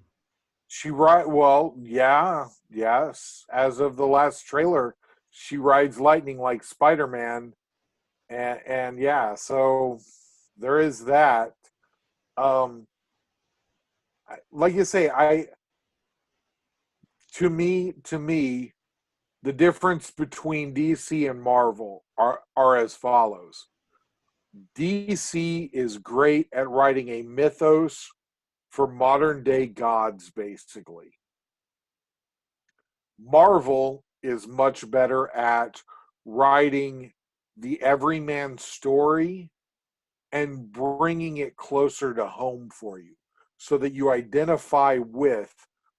she ride well, yeah, yes. As of the last trailer, she rides lightning like Spider-Man, and yeah, so there is that. Um, like you say, I to me, the difference between DC and Marvel are as follows. DC is great at writing a mythos for modern day gods, basically. Marvel is much better at writing the everyman story and bringing it closer to home for you so that you identify with,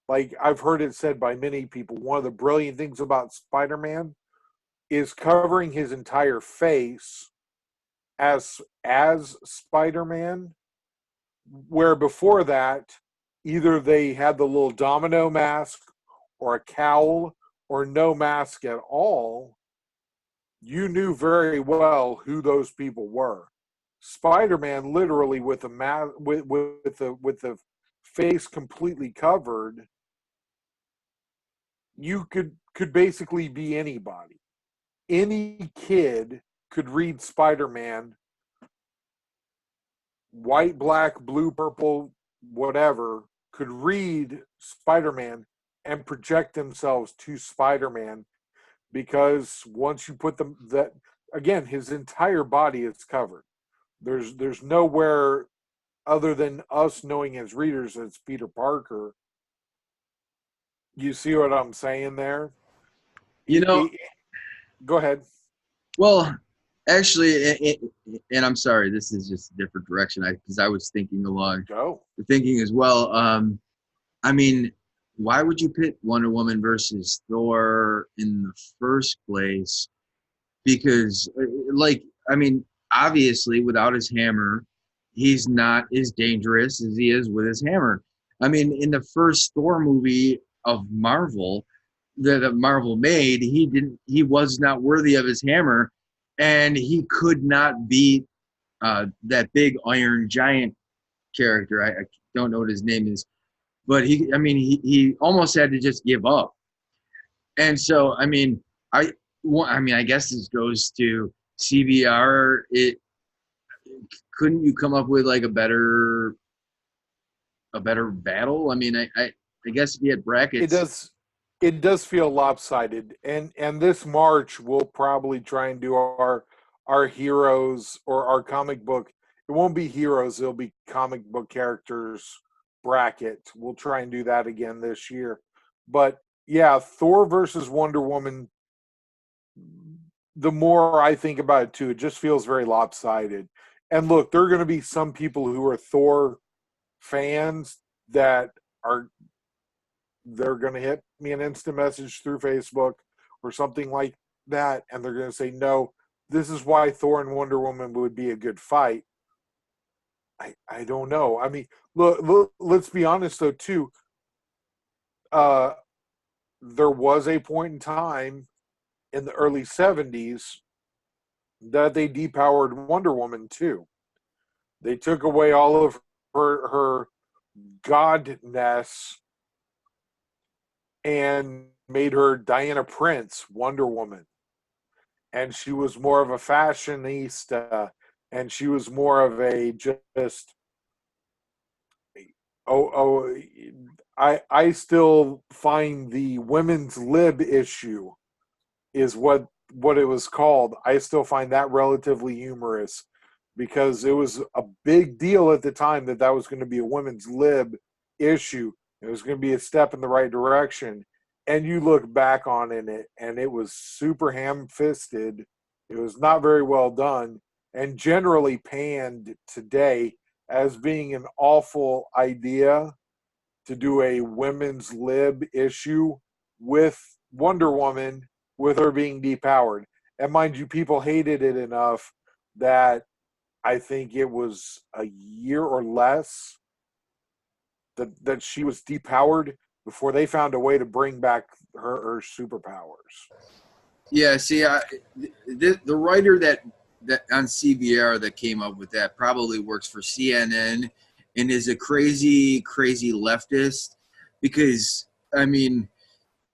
like I've heard it said by many people, one of the brilliant things about Spider-Man is covering his entire face as Spider-Man, where before that either they had the little domino mask or a cowl or no mask at all. You knew very well who those people were. Spider-Man, literally with a with the face completely covered, you could basically be anybody. Any kid could read Spider-Man, white, black, blue, purple, whatever, could read Spider-Man and project themselves to Spider-Man, because once you put them, that again, his entire body is covered. There's nowhere other than us knowing as readers it's Peter Parker. You see what I'm saying there? You know, Go ahead. well, actually, and I'm sorry, this is just a different direction. Because I was thinking along, Go. thinking as well. I mean, why would you pit Wonder Woman versus Thor in the first place? Because, like, I mean, obviously, without his hammer, he's not as dangerous as he is with his hammer. I mean, in the first Thor movie of Marvel that Marvel made, he was not worthy of his hammer, and he could not beat that big Iron Giant character. I don't know what his name is, but I mean, he almost had to just give up. And so, I mean, I guess this goes to CBR. Couldn't you come up with like a better battle? I mean, I guess if you had It brackets. does. It does feel lopsided, and this March we'll probably try and do our heroes or our comic book. It won't be heroes; it'll be comic book characters bracket. We'll try and do that again this year. But yeah, Thor versus Wonder Woman. The more I think about it too, it just feels very lopsided. And look, there are going to be some people who are Thor fans that are they're going to hit me an instant message through Facebook or something like that, and they're going to say, no, this is why Thor and Wonder Woman would be a good fight. I don't know. I mean, look, let's be honest, though, too. Uh, there was a point in time in the early 70s that they depowered Wonder Woman, too. They took away all of her godness and made her Diana Prince, Wonder Woman. And she was more of a fashionista, and she was more of a just oh, I still find the women's lib issue is what it was called. I still find that relatively humorous because it was a big deal at the time that was going to be a women's lib issue. It was going to be a step in the right direction. And you look back on it, and it was super ham-fisted. It was not very well done, and generally panned today as being an awful idea to do a women's lib issue with Wonder Woman, with her being depowered. And mind you, people hated it enough that I think it was a year or less that she was depowered before they found a way to bring back her superpowers. Yeah, see, the writer that on CBR that came up with that probably works for CNN and is a crazy leftist, because I mean,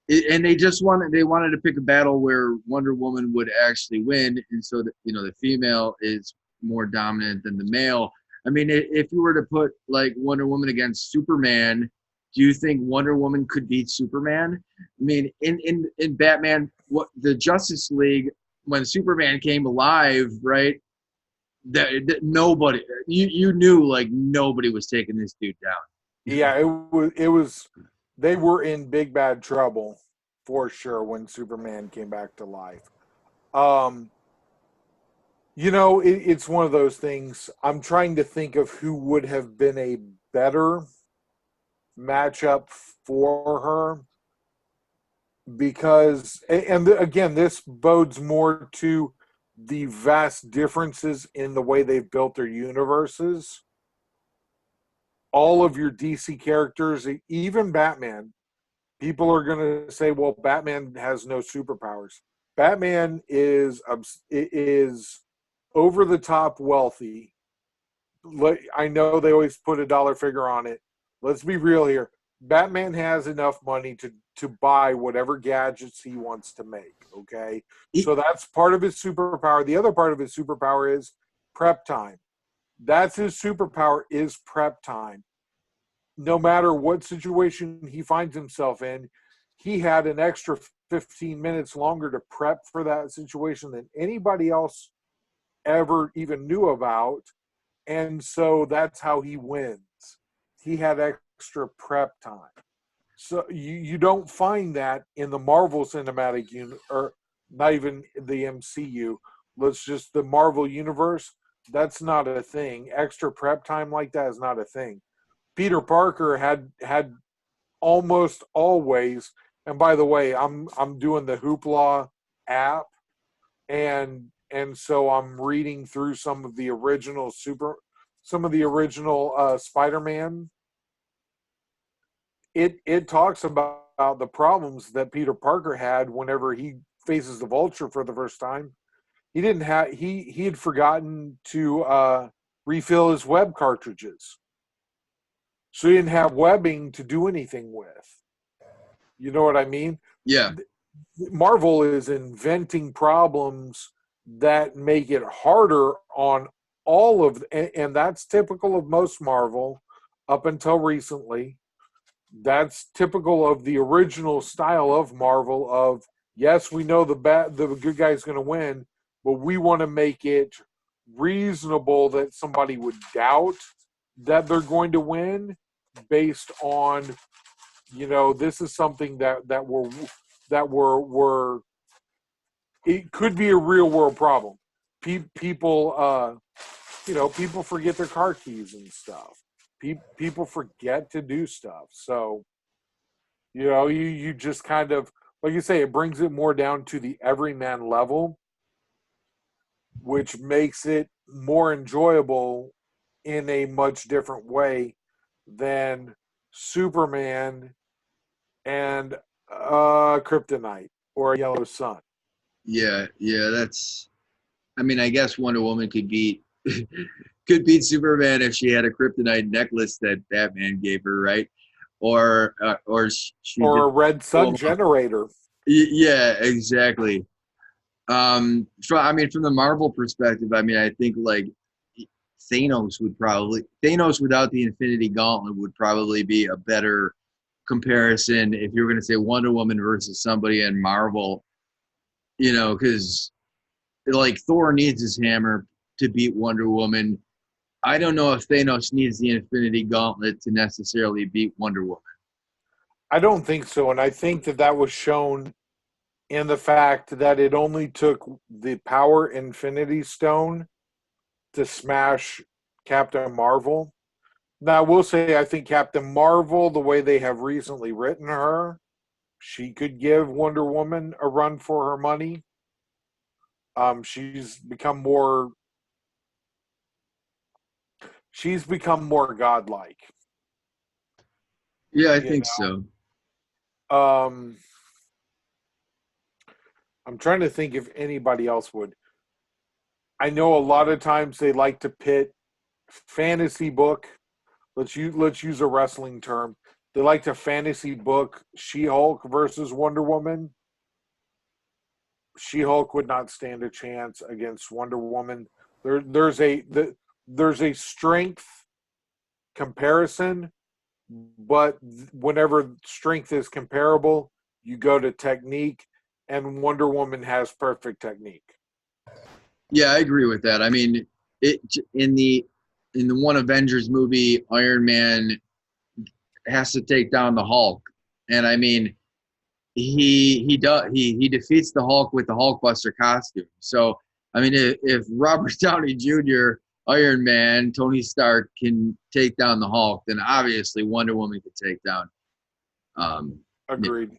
and they wanted to pick a battle where Wonder Woman would actually win, and so that the female is more dominant than the male. I mean, if you were to put like Wonder Woman against Superman, do you think Wonder Woman could beat Superman? I mean, in Batman, what the Justice League, when Superman came alive, right? That nobody, you knew, like, nobody was taking this dude down. Yeah, it was they were in big bad trouble for sure when Superman came back to life. Um It's one of those things. I'm trying to think of who would have been a better matchup for her because, and again, this bodes more to the vast differences in the way they've built their universes. All of your DC characters, even Batman, people are going to say, well, Batman has no superpowers. Batman is over the top wealthy. I know they always put a dollar figure on it. Let's be real here. Batman has enough money to buy whatever gadgets he wants to make. Okay, He, so that's part of his superpower. The other part of his superpower is prep time. That's his superpower, is prep time. No matter what situation he finds himself in, he had an extra 15 minutes longer to prep for that situation than anybody else ever even knew about. And so that's how he wins. He had extra prep time. So you don't find that in the Marvel Cinematic Universe, or not even the MCU. Let's just the Marvel Universe. That's not a thing. Extra prep time like that is not a thing. Peter Parker had almost always. And by the way, I'm doing the Hoopla app, and so I'm reading through some of the original Spider-Man. It talks about the problems that Peter Parker had whenever he faces the Vulture for the first time. He didn't have he had forgotten to refill his web cartridges, so he didn't have webbing to do anything with. You know what I mean? yeah, Marvel is inventing problems that make it harder on all of, and that's typical of most Marvel up until recently. That's typical of the original style of Marvel of, yes, we know the good guy's going to win, but we want to make it reasonable that somebody would doubt that they're going to win based on, this is something that we're it could be a real world problem. People people forget their car keys and stuff. People forget to do stuff. So, you just kind of, like you say, it brings it more down to the everyman level, which makes it more enjoyable in a much different way than Superman and Kryptonite or a Yellow Sun. yeah. That's. I mean, I guess Wonder Woman could beat could beat Superman if she had a kryptonite necklace that Batman gave her, right? Or she Or just a red blow sun 'em up. generator. Yeah, exactly. I mean, from the Marvel perspective, I mean, I think like Thanos without the Infinity Gauntlet would probably be a better comparison if you were going to say Wonder Woman versus somebody in Marvel, because like Thor needs his hammer to beat Wonder Woman. I don't know if Thanos needs the Infinity Gauntlet to necessarily beat Wonder Woman. I don't think so. And I think that was shown in the fact that it only took the Power Infinity Stone to smash Captain Marvel. Now, I will say, I think Captain Marvel, the way they have recently written her, she could give Wonder Woman a run for her money. She's become more godlike. Yeah, I You think so. know, I'm trying to think if anybody else would. I know a lot of times they like to pit fantasy book. Let's use a wrestling term. They like to fantasy book She-Hulk versus Wonder Woman. She-Hulk would not stand a chance against Wonder Woman. There's a strength comparison, but whenever strength is comparable, you go to technique, and Wonder Woman has perfect technique. Yeah, I agree with that. I mean, it in the one Avengers movie, Iron Man has to take down the Hulk, and I mean, he defeats the Hulk with the Hulkbuster costume. So I mean, if Robert Downey Jr., Iron Man, Tony Stark can take down the Hulk, then obviously Wonder Woman could take down. Yeah. Agreed.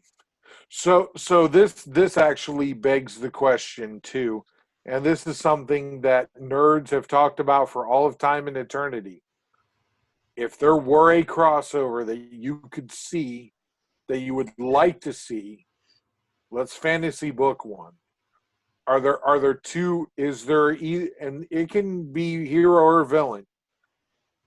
So this actually begs the question too, and this is something that nerds have talked about for all of time and eternity. If there were a crossover that you could see, that you would like to see, let's fantasy book one. Are there two? Is there and it can be hero or villain?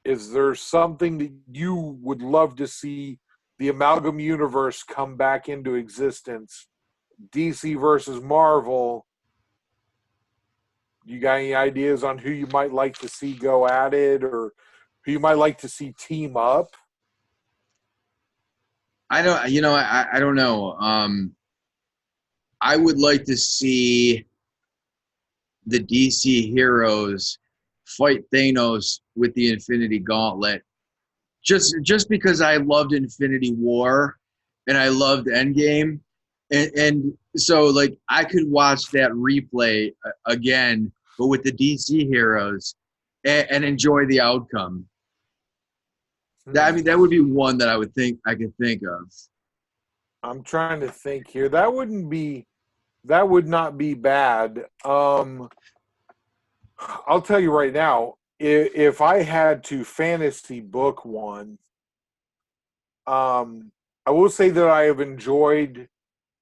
Is there something that you would love to see the amalgam universe come back into existence? DC versus Marvel. You got any ideas on who you might like to see go at it, or who you might like to see team up? I don't, I don't know. I would like to see the DC heroes fight Thanos with the Infinity Gauntlet. Just because I loved Infinity War and I loved Endgame, and so like I could watch that replay again, but with the DC heroes, and enjoy the outcome. I mean, that would be one that I could think of. I'm trying to think here. That would not be bad. I'll tell you right now, if I had to fantasy book one, I will say that I have enjoyed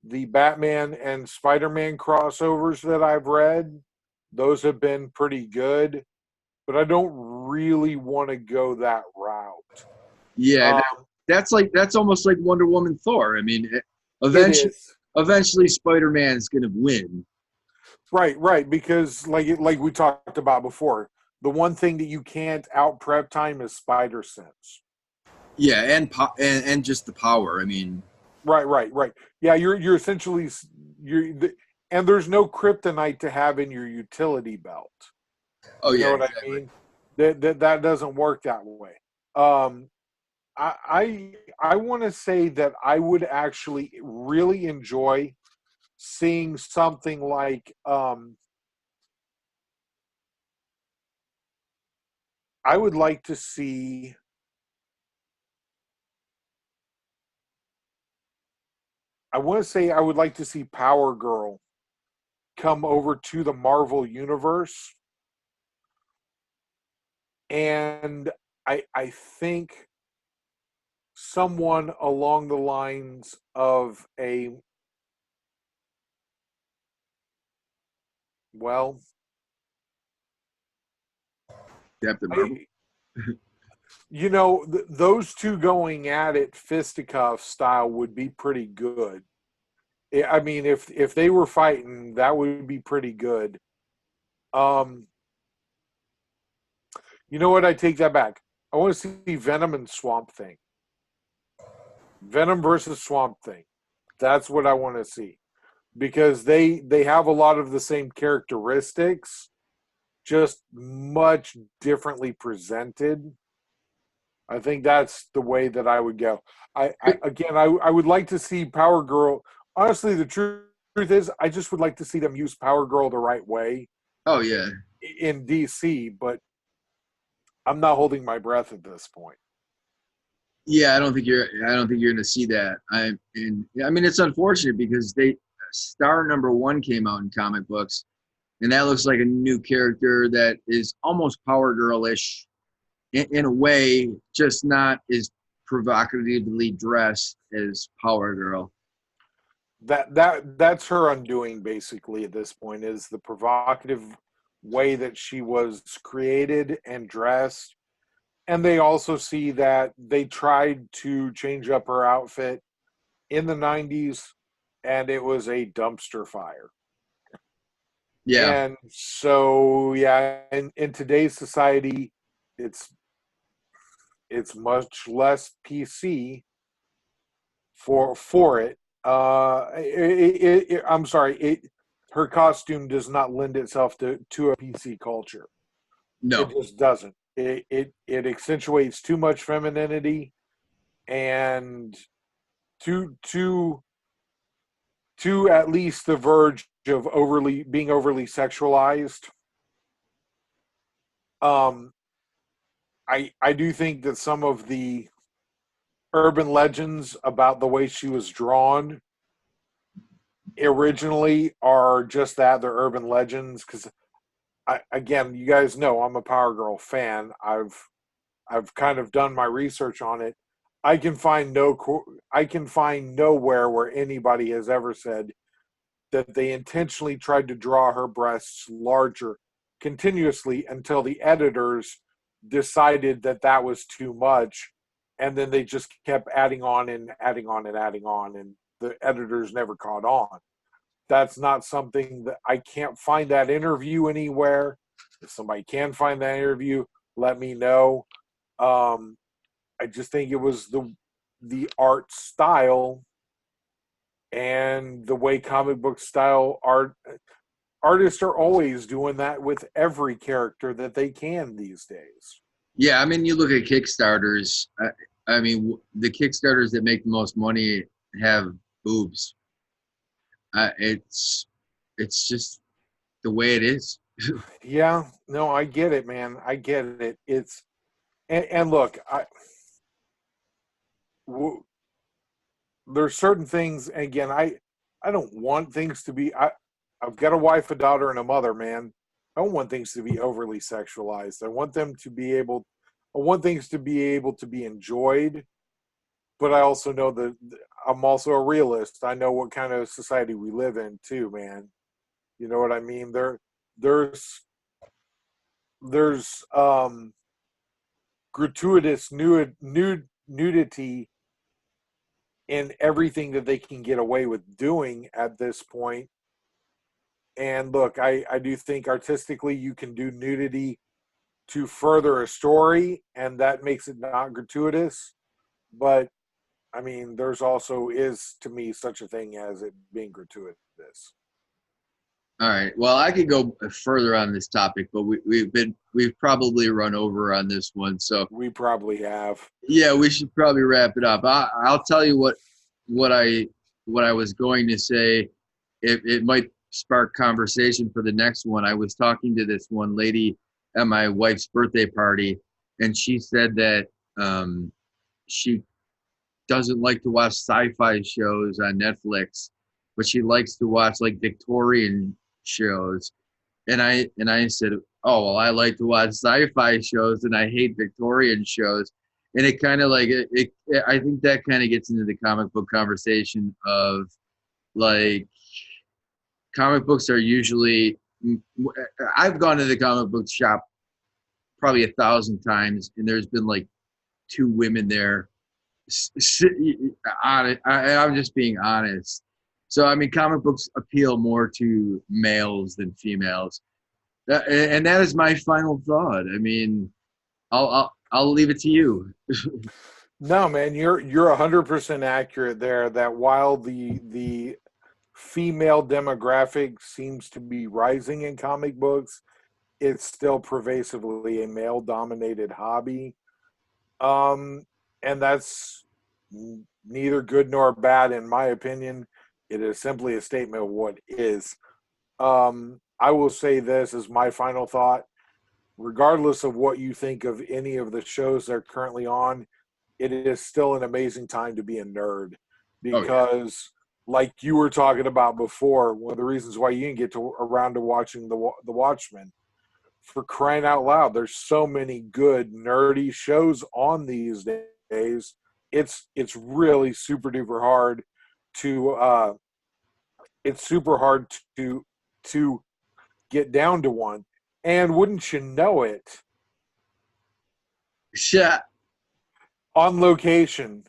the Batman and Spider-Man crossovers that I've read. Those have been pretty good, but I don't really want to go that route. Yeah, Um, that's almost like Wonder Woman Thor. I mean, it eventually is. eventually Spider-Man's gonna win. Right, because like we talked about before, the one thing that you can't out prep time is spider sense. Yeah, and just the power. I mean, Right. Yeah, you're essentially and there's no kryptonite to have in your utility belt. oh You yeah, know what I exactly. mean? That doesn't work that way. Um, I want to say that I would actually really enjoy seeing something like I would like to see. I want to say I would like to see Power Girl come over to the Marvel universe, and I think someone along the lines of a well, Captain Marvel. I, those two going at it fisticuff style would be pretty good. I mean, if they were fighting, that would be pretty good. Um, you know what? I take that back. I want to see Venom and Swamp Thing. Venom versus Swamp Thing. That's what I want to see because they have a lot of the same characteristics, just much differently presented. I think that's the way that I would go. I would like to see Power Girl. Honestly, the truth is, I just would like to see them use Power Girl the right way Oh yeah, in DC, but I'm not holding my breath at this point. yeah. I don't think you're gonna see that. I mean, it's unfortunate because Star number one came out in comic books, and that looks like a new character that is almost Power Girl-ish in a way, just not as provocatively dressed as Power Girl. That's her undoing basically at this point is the provocative way that she was created and dressed. And they also see that they tried to change up her outfit in the 90s and it was a dumpster fire. Yeah, And so yeah, in today's society it's it's much less PC for it. I'm sorry. Her costume does not lend itself to a PC culture. It no, just doesn't. It accentuates too much femininity and too to at least the verge of being overly sexualized. Um, I do think that some of the urban legends about the way she was drawn originally are just that, they're urban legends. Because again, you guys know I'm a Power Girl fan. I've kind of done my research on it. I can find nowhere where anybody has ever said that they intentionally tried to draw her breasts larger continuously until the editors decided that that was too much, and then they just kept adding on and adding on and adding on, and the editors never caught on. That's not something that I can't find that interview anywhere. If somebody can find that interview, let me know. um, I just think it was the art style and the way comic book style artists are always doing that with every character that they can these days. Yeah, I mean, you look at Kickstarters. I mean, the Kickstarters that make the most money have boobs. It's just the way it is. Yeah, no, I get it, man. I get it. It's and look, there's certain things. Again, I don't want things to be. I've got a wife, a daughter, and a mother, man. I don't want things to be overly sexualized. I want them to be able. I want things to be able to be enjoyed, but I also know that I'm also a realist. I know what kind of society we live in too, man. You know what I mean? There's there's gratuitous nudity in everything that they can get away with doing at this point. And look, I do think artistically you can do nudity to further a story, and that makes it not gratuitous. But I mean, there's also is to me such a thing as it being gratuitous. All right. Well, I could go further on this topic, but we've probably run over on this one. So We probably have. yeah, we should probably wrap it up. I'll tell you what I what I was going to say. It might spark conversation for the next one. I was talking to this one lady at my wife's birthday party, and she said that she doesn't like to watch sci-fi shows on Netflix, but she likes to watch like Victorian shows. And I said, "Oh, well, I like to watch sci-fi shows and I hate Victorian shows." And it kind of like I think that kind of gets into the comic book conversation of like comic books are usually I've gone to the comic book shop probably 1,000 times, and there's been like two women there. I'm just being honest. So I mean, comic books appeal more to males than females, and that is my final thought. I mean, I'll leave it to you. No, man, you're 100% accurate there. That while the female demographic seems to be rising in comic books, it's still pervasively a male dominated hobby. Um, and that's neither good nor bad, in my opinion. It is simply a statement of what is. I will say this as my final thought. Regardless of what you think of any of the shows that are currently on, it is still an amazing time to be a nerd Oh yeah. because, like you were talking about before, one of the reasons why you didn't get around to watching the Watchmen, for crying out loud, there's so many good nerdy shows on these days. It's really super duper hard to it's super hard to get down to one. And wouldn't you know it, Shot. on location.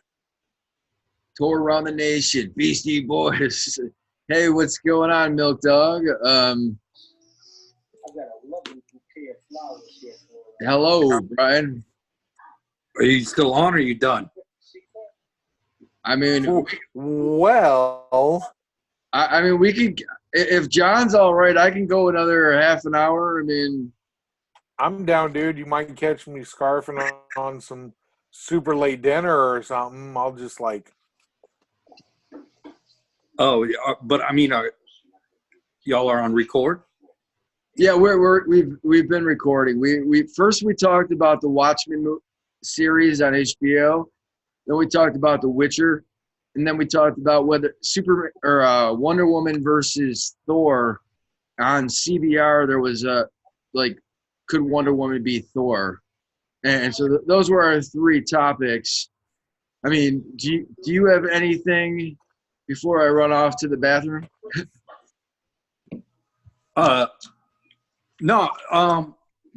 Tour around the nation, Beastie Boys. Hey, what's going on, Milk Dog? Hello, Brian. Are you still on or are you done? I mean, Well, I mean, we could. If John's all right, I can go another half an hour. I mean, I'm down, dude. You might catch me scarfing on some super late dinner or something. I'll just like Oh, but I mean, y'all are on record? Yeah, we've been recording. We first we talked about the Watchmen series on HBO. Then we talked about The Witcher, and then we talked about whether Wonder Woman versus Thor on CBR. There was could Wonder Woman be Thor? And so those were our three topics. I mean, do you have anything before I run off to the bathroom? No.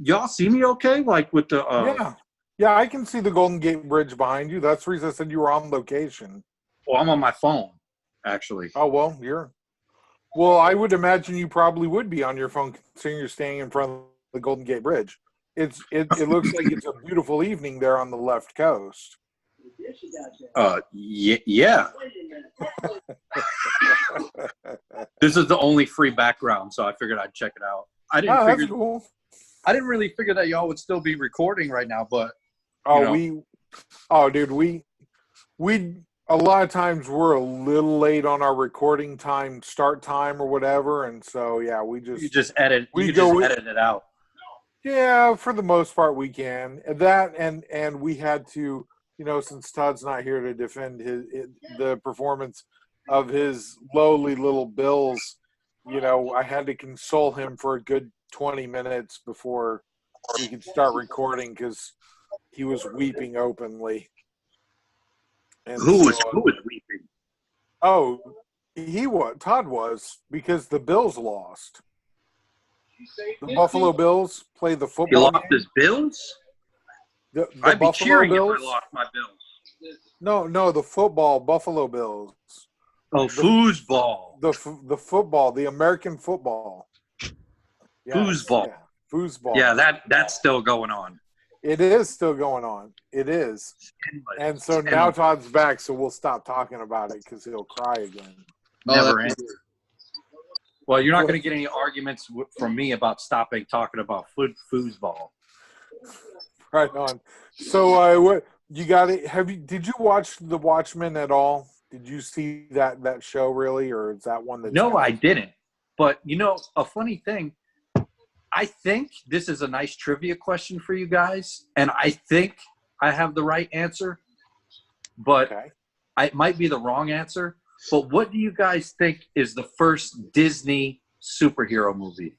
Y'all see me okay? Like with the Yeah, I can see the Golden Gate Bridge behind you. That's the reason I said you were on location. Well, I'm on my phone, actually. Oh, well, I would imagine you probably would be on your phone considering you're staying in front of the Golden Gate Bridge. It looks like it's a beautiful evening there on the left coast. Yeah. This is the only free background, so I figured I'd check it out. That's cool. I didn't really figure that y'all would still be recording right now, but dude, we a lot of times we're a little late on our recording time, start time or whatever, and so yeah, we just edit it out. Yeah, for the most part we can. That and we had to, since Todd's not here to defend the performance of his lowly little Bills, I had to console him for a good 20 minutes before we could start recording because he was weeping openly. And who was weeping? Oh, Todd was, because the Bills lost. The Buffalo Bills played the football. He lost game. his Bills? I'd be cheering Bills? If I lost my Bills. No, the Buffalo Bills. Oh, foosball. The football, the American football. Yes, foosball. Yeah, foosball. Yeah, that's still going on. It is still going on. It is. And so now Todd's back, so we'll stop talking about it because he'll cry again. Never ends. Well, you're not going to get any arguments from me about stopping talking about foosball. Right on. So, what you got? Did you watch The Watchmen at all? Did you see that show really, or is that one that? No, I didn't. But a funny thing. I think this is a nice trivia question for you guys, and I think I have the right answer, but it might be the wrong answer. But what do you guys think is the first Disney superhero movie?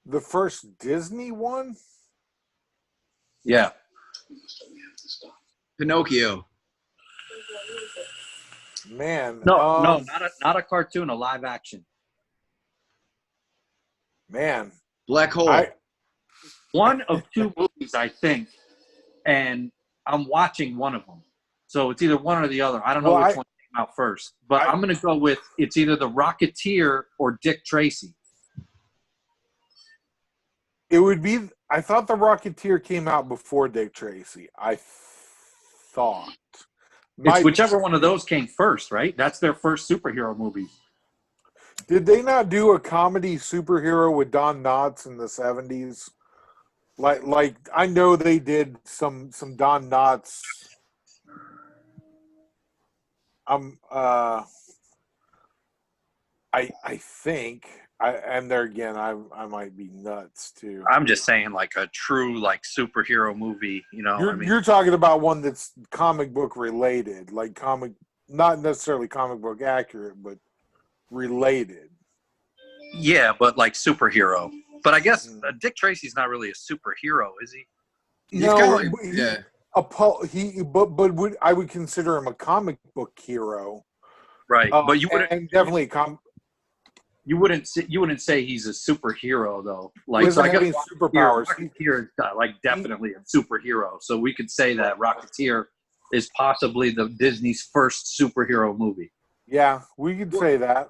The first Disney one? Yeah. Pinocchio. Man. No, not a cartoon, a live action. Man. Black Hole. One of two movies, I think, and I'm watching one of them. So it's either one or the other. I don't know which one came out first. But I'm going to go with it's either The Rocketeer or Dick Tracy. It would be – I thought The Rocketeer came out before Dick Tracy. I thought. It's whichever one of those came first, right? That's their first superhero movie. Did they not do a comedy superhero with Don Knotts in the 70s? Like I know they did some Don Knotts. I think and there again I might be nuts too. I'm just saying like a true like superhero movie, You're talking about one that's comic book related, like not necessarily comic book accurate, but related. Yeah, but like superhero. But I guess Dick Tracy's not really a superhero, is he? I would consider him a comic book hero. Right, but you wouldn't and definitely You wouldn't say he's a superhero though. Like doesn't have any superpowers. Rocketeer is like definitely a superhero. So we could say that Rocketeer is possibly the Disney's first superhero movie. Yeah, we could say that.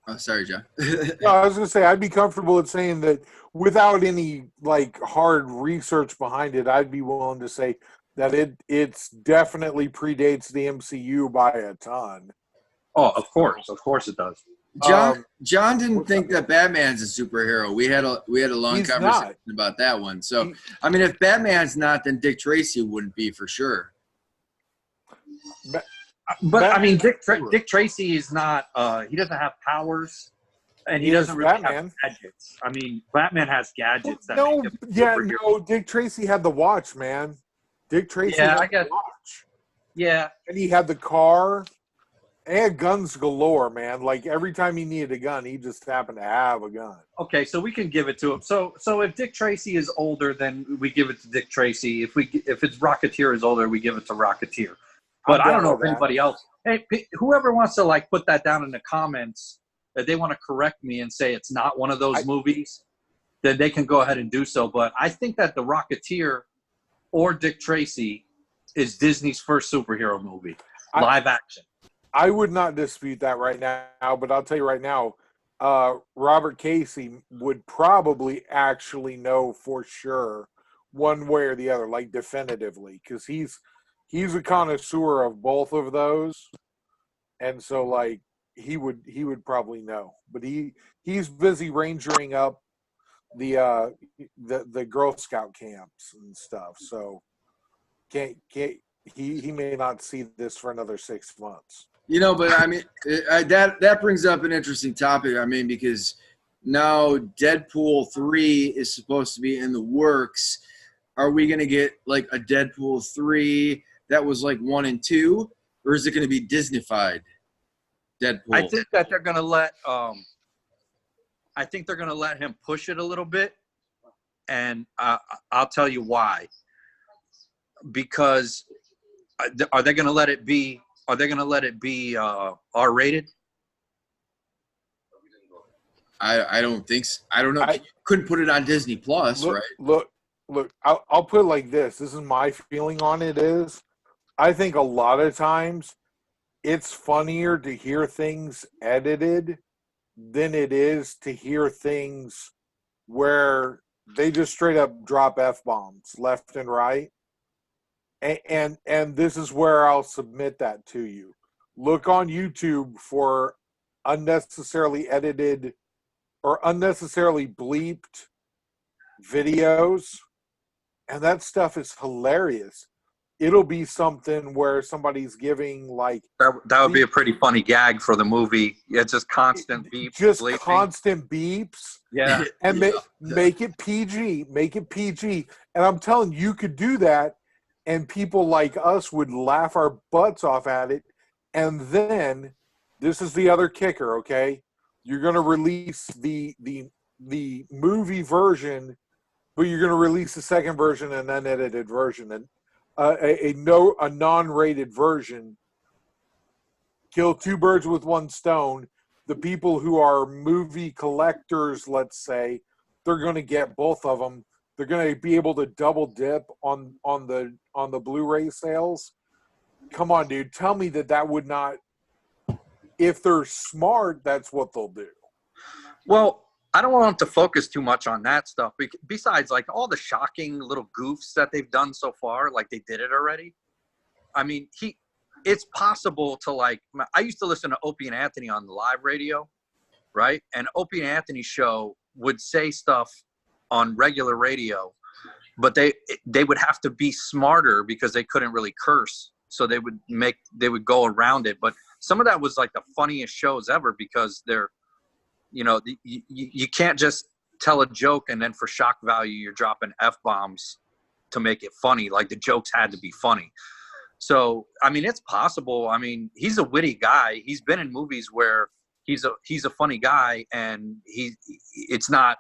Oh, sorry, John. No, I was going to say I'd be comfortable with saying that without any like hard research behind it. I'd be willing to say that it's definitely predates the MCU by a ton. Oh, of course it does. John didn't think that Batman's a superhero. We had a long conversation about that one. So I mean, if Batman's not, then Dick Tracy wouldn't be for sure. But I mean, Dick Tracy is not. He doesn't have powers, and he doesn't really have gadgets. I mean, Batman has gadgets. No, Dick Tracy had the watch, man. Dick Tracy had the watch. Yeah, and he had the car. And guns galore, man. Like every time he needed a gun, he just happened to have a gun. Okay, so we can give it to him. So if Dick Tracy is older, then we give it to Dick Tracy. If it's Rocketeer is older, we give it to Rocketeer. But I don't know if anybody else. Hey, whoever wants to like put that down in the comments, that they want to correct me and say it's not one of those movies, then they can go ahead and do so. But I think that the Rocketeer or Dick Tracy is Disney's first superhero movie, live action. I would not dispute that right now, but I'll tell you right now, Robert Casey would probably actually know for sure one way or the other, like definitively, because he's a connoisseur of both of those, and so like he would probably know. But he's busy rangering up the Girl Scout camps and stuff, so he may not see this for another 6 months. You know, but I mean, that brings up an interesting topic. I mean, because now Deadpool 3 is supposed to be in the works. Are we going to get like a Deadpool 3 that was like 1 and 2, or is it going to be Disney-fied Deadpool? I think that they're going to let. I think they're going to let him push it a little bit, and I'll tell you why. Because are they going to let it be? Are they going to let it be R-rated? I don't think so. I don't know. Couldn't put it on Disney Plus, right? Look. I'll put it like this. This is my feeling on it is, I think a lot of times it's funnier to hear things edited than it is to hear things where they just straight up drop F-bombs left and right. And this is where I'll submit that to you. Look on YouTube for unnecessarily edited or unnecessarily bleeped videos, and that stuff is hilarious. It'll be something where somebody's giving like that would be a pretty funny gag for the movie. It's just constant beeps, just bleeping. Constant beeps. Yeah, and make it PG. Make it PG. And I'm telling you could do that. And people like us would laugh our butts off at it. And then, this is the other kicker, okay? You're going to release the movie version, but you're going to release the second version and unedited version. And a non-rated version. Kill two birds with one stone. The people who are movie collectors, let's say, they're going to get both of them. They're going to be able to double dip on the Blu-ray sales. Come on, dude. Tell me that would not. If they're smart, that's what they'll do. Well, I don't want to focus too much on that stuff. Besides, like all the shocking little goofs that they've done so far, like they did it already. I mean, it's possible to like. I used to listen to Opie and Anthony on the live radio, right? And Opie and Anthony's show would say stuff on regular radio, but they would have to be smarter because they couldn't really curse, so they would go around it. But some of that was like the funniest shows ever because they're, you can't just tell a joke and then for shock value you're dropping F-bombs to make it funny. Like the jokes had to be funny. So I mean, it's possible. I mean, he's a witty guy. He's been in movies where he's a funny guy, and it's not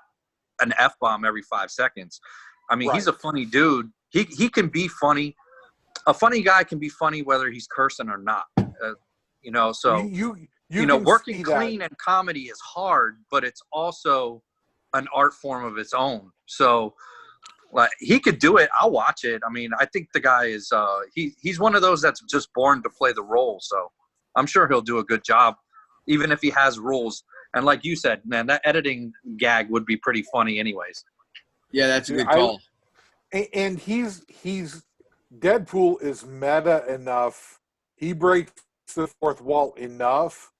an F-bomb every 5 seconds. I mean, He's a funny dude. He can be funny. A funny guy can be funny whether he's cursing or not. So working clean and comedy is hard, but it's also an art form of its own. So like he could do it. I'll watch it. I mean, I think the guy is he's one of those that's just born to play the role. So I'm sure he'll do a good job, even if he has rules. And like you said, man, that editing gag would be pretty funny anyways. Yeah, that's a good call. And he's Deadpool is meta enough. He breaks the fourth wall enough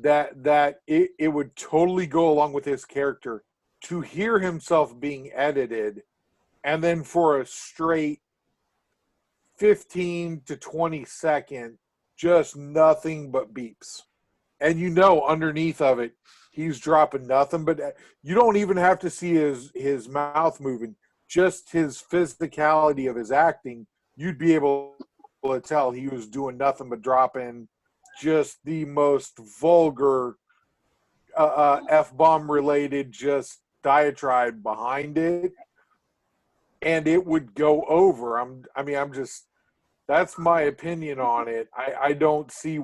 that it would totally go along with his character to hear himself being edited, and then for a straight 15 to 20 second, just nothing but beeps. And underneath of it, he's dropping nothing, but you don't even have to see his mouth moving. Just his physicality of his acting, you'd be able to tell he was doing nothing but dropping just the most vulgar F-bomb related just diatribe behind it, and it would go over. That's my opinion on it. I don't see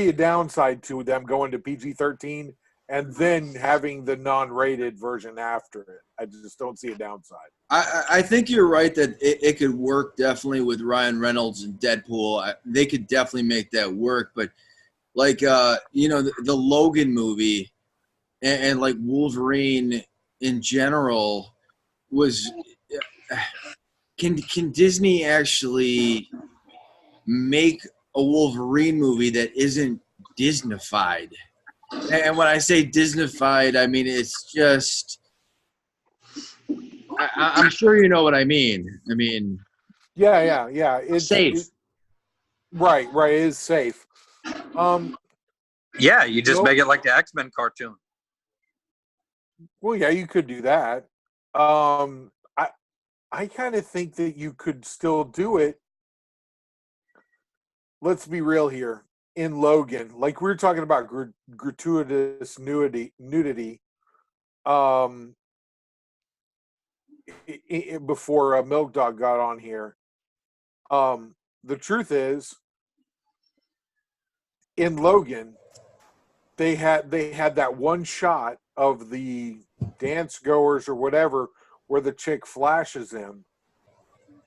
a downside to them going to PG-13 and then having the non-rated version after it. I just don't see a downside. I think you're right that it could work definitely with Ryan Reynolds and Deadpool. They could definitely make that work. But like, the Logan movie and like Wolverine in general was – can Disney actually make a Wolverine movie that isn't Disneyfied? And when I say Disneyfied, I mean it's just – I'm sure you know what I mean. I mean, yeah. It's safe. Right. It is safe. Yeah, you just make it like the X-Men cartoon. Well, yeah, you could do that. I kind of think that you could still do it. Let's be real here. In Logan, like we were talking about gratuitous nudity. Before Milk Dog got on here. The truth is, in Logan, they had that one shot of the dance goers or whatever where the chick flashes him.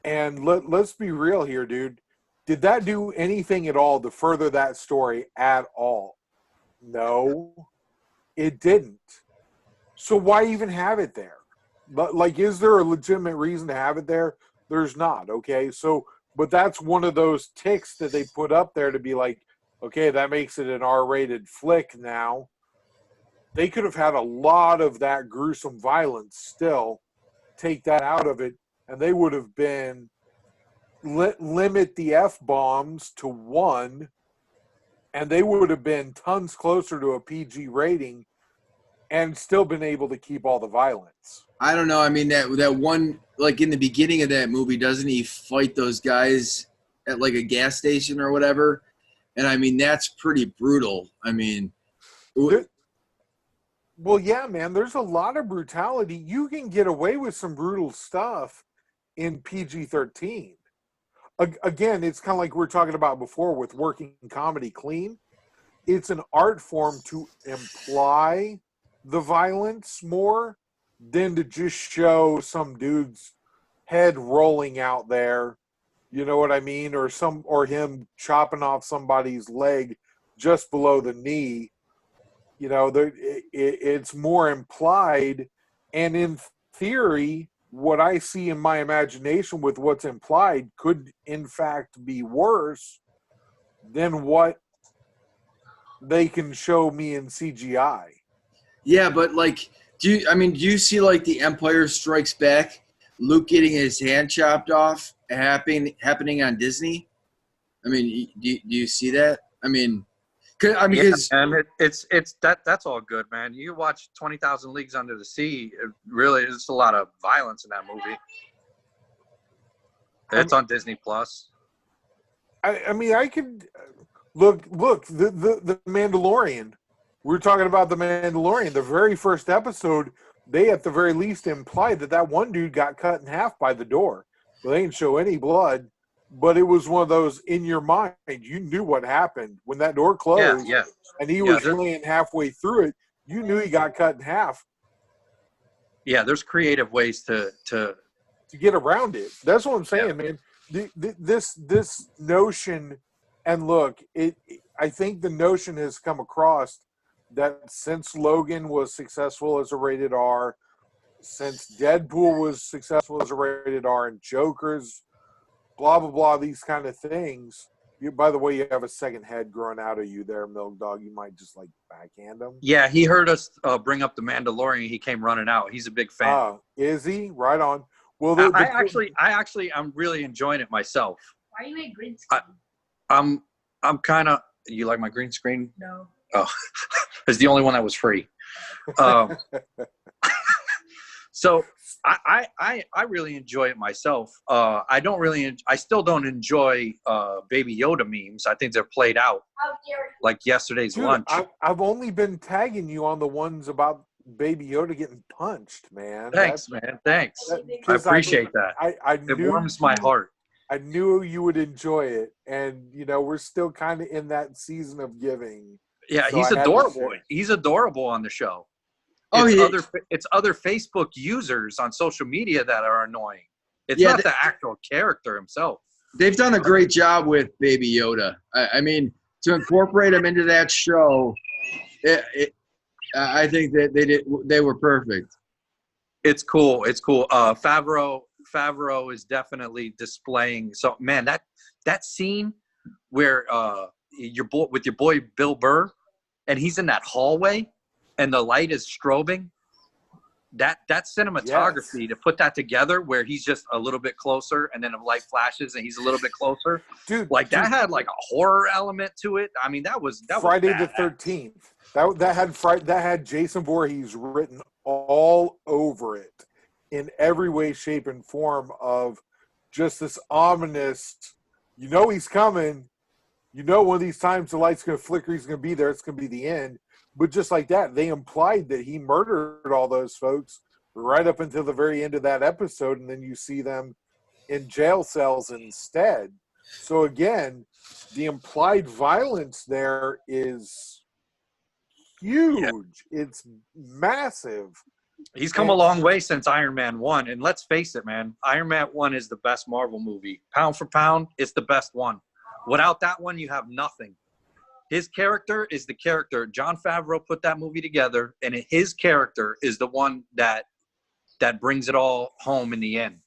And let's be real here, dude. Did that do anything at all to further that story at all? No, it didn't. So why even have it there? But like, is there a legitimate reason to have it there? There's not. Okay. So, but that's one of those ticks that they put up there to be like, okay, that makes it an R-rated flick now. They could have had a lot of that gruesome violence still, take that out of it, and they would have been limit the F-bombs to 1, and they would have been tons closer to a PG rating and still been able to keep all the violence. I don't know. I mean, that one, like in the beginning of that movie, doesn't he fight those guys at like a gas station or whatever? And I mean, that's pretty brutal. I mean, well, yeah, man, there's a lot of brutality. You can get away with some brutal stuff in PG-13. Again, it's kind of like we were talking about before with working comedy clean. It's an art form to imply the violence more than to just show some dude's head rolling out there. You know what I mean? Or him chopping off somebody's leg just below the knee. You know, it's more implied. And in theory, what I see in my imagination with what's implied could, in fact, be worse than what they can show me in CGI. Yeah, but like, do you see like the Empire Strikes Back, Luke getting his hand chopped off happening on Disney? I mean, do you see that? I mean, because and it's that's all good, man. You watch 20,000 Leagues Under the Sea. It really is a lot of violence in that movie. It's on Disney Plus. I mean, I could look the Mandalorian. We were talking about the Mandalorian. The very first episode, they at the very least implied that one dude got cut in half by the door. Well, they didn't show any blood, but it was one of those in your mind. You knew what happened when that door closed. Yeah. And he was laying halfway through it. You knew he got cut in half. Yeah, there's creative ways to get around it. That's what I'm saying, man. This notion, and look, I think the notion has come across that since Logan was successful as a rated R, since Deadpool was successful as a rated R, and Joker's blah, blah, blah, these kind of things, By the way, you have a second head growing out of you there, Milk Dog. You might just like backhand him. Yeah, he heard us bring up the Mandalorian. He came running out. He's a big fan. Is he? Right on. Well, I'm really enjoying it myself. Why you make green screen? I'm kind of. You like my green screen? No. Oh, it's the only one that was free. So I really enjoy it myself. I still don't enjoy Baby Yoda memes. I think they're played out like yesterday's lunch. I've only been tagging you on the ones about Baby Yoda getting punched, man. Thanks, man. Thanks. I appreciate that. It warms my heart. I knew you would enjoy it, and we're still kind of in that season of giving. Yeah, so he's adorable. He's adorable on the show. It's other Facebook users on social media that are annoying. It's not the actual character himself. They've done a great job with Baby Yoda. I mean, to incorporate him into that show, I think that they were perfect. It's cool. It's cool. Favreau is definitely displaying. So, man, that scene where with your boy Bill Burr, and he's in that hallway, and the light is strobing. That cinematography to put that together, where he's just a little bit closer, and then the light flashes, and he's a little bit closer. Dude, that had like a horror element to it. I mean, that was Friday the 13th. That had Jason Voorhees written all over it in every way, shape, and form of just this ominous. He's coming. One of these times the light's going to flicker. He's going to be there. It's going to be the end. But just like that, they implied that he murdered all those folks right up until the very end of that episode, and then you see them in jail cells instead. So again, the implied violence there is huge. Yeah. It's massive. He's come a long way since Iron Man 1. And let's face it, man, Iron Man 1 is the best Marvel movie. Pound for pound, it's the best one. Without that one, you have nothing. His character is the character. Jon Favreau put that movie together, and his character is the one that brings it all home in the end.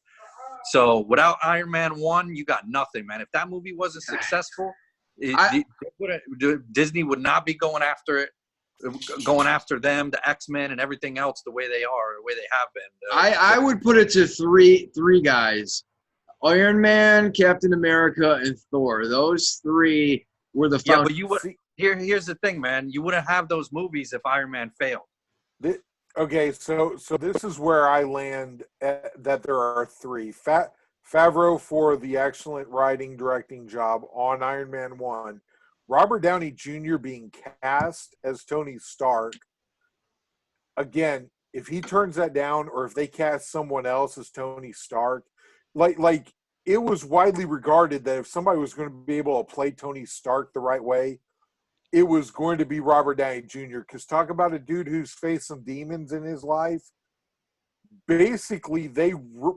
So without Iron Man 1, you got nothing, man. If that movie wasn't successful, Disney would not be going after them, the X-Men and everything else the way they have been. I would put it to three guys: Iron Man, Captain America, and Thor. Those three were the but you would. Here's the thing, man. You wouldn't have those movies if Iron Man failed. Okay, so this is where I land that there are three. Favreau for the excellent writing, directing job on Iron Man 1. Robert Downey Jr. being cast as Tony Stark. Again, if he turns that down, or if they cast someone else as Tony Stark, like it was widely regarded that if somebody was going to be able to play Tony Stark the right way, it was going to be Robert Downey Jr. Because talk about a dude who's faced some demons in his life. Basically, they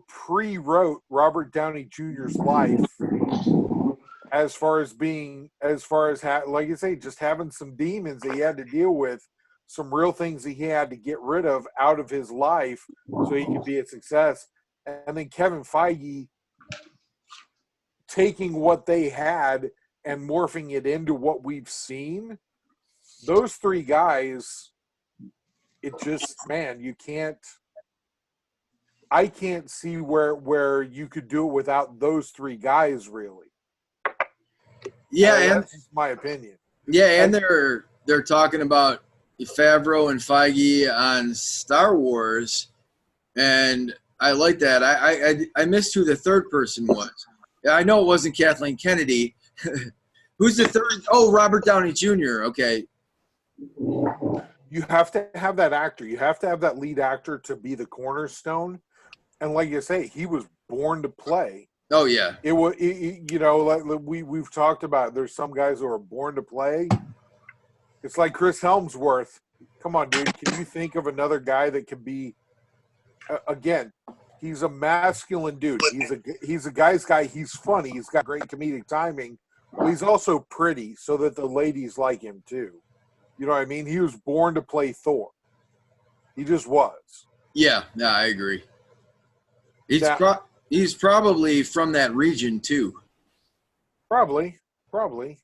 pre-wrote Robert Downey Jr.'s life as far as like you say, just having some demons that he had to deal with, some real things that he had to get rid of out of his life so he could be a success. And then Kevin Feige taking what they had and morphing it into what we've seen. Those three guys, it just, man, I can't see where you could do it without those three guys, really. Yeah, and that's just my opinion. Yeah, and they're talking about Favreau and Feige on Star Wars, and I like that. I missed who the third person was. I know it wasn't Kathleen Kennedy. Who's the third? Oh, Robert Downey Jr. Okay. You have to have that actor. You have to have that lead actor to be the cornerstone. And like you say, he was born to play. Oh yeah. It was, like we've talked about. There's some guys who are born to play. It's like Chris Helmsworth. Come on, dude. Can you think of another guy that could be? Again, he's a masculine dude. He's a guy's guy. He's funny. He's got great comedic timing. But he's also pretty, so that the ladies like him too. You know what I mean? He was born to play Thor. He just was. Yeah, no, I agree. He's probably from that region too. Probably. Probably.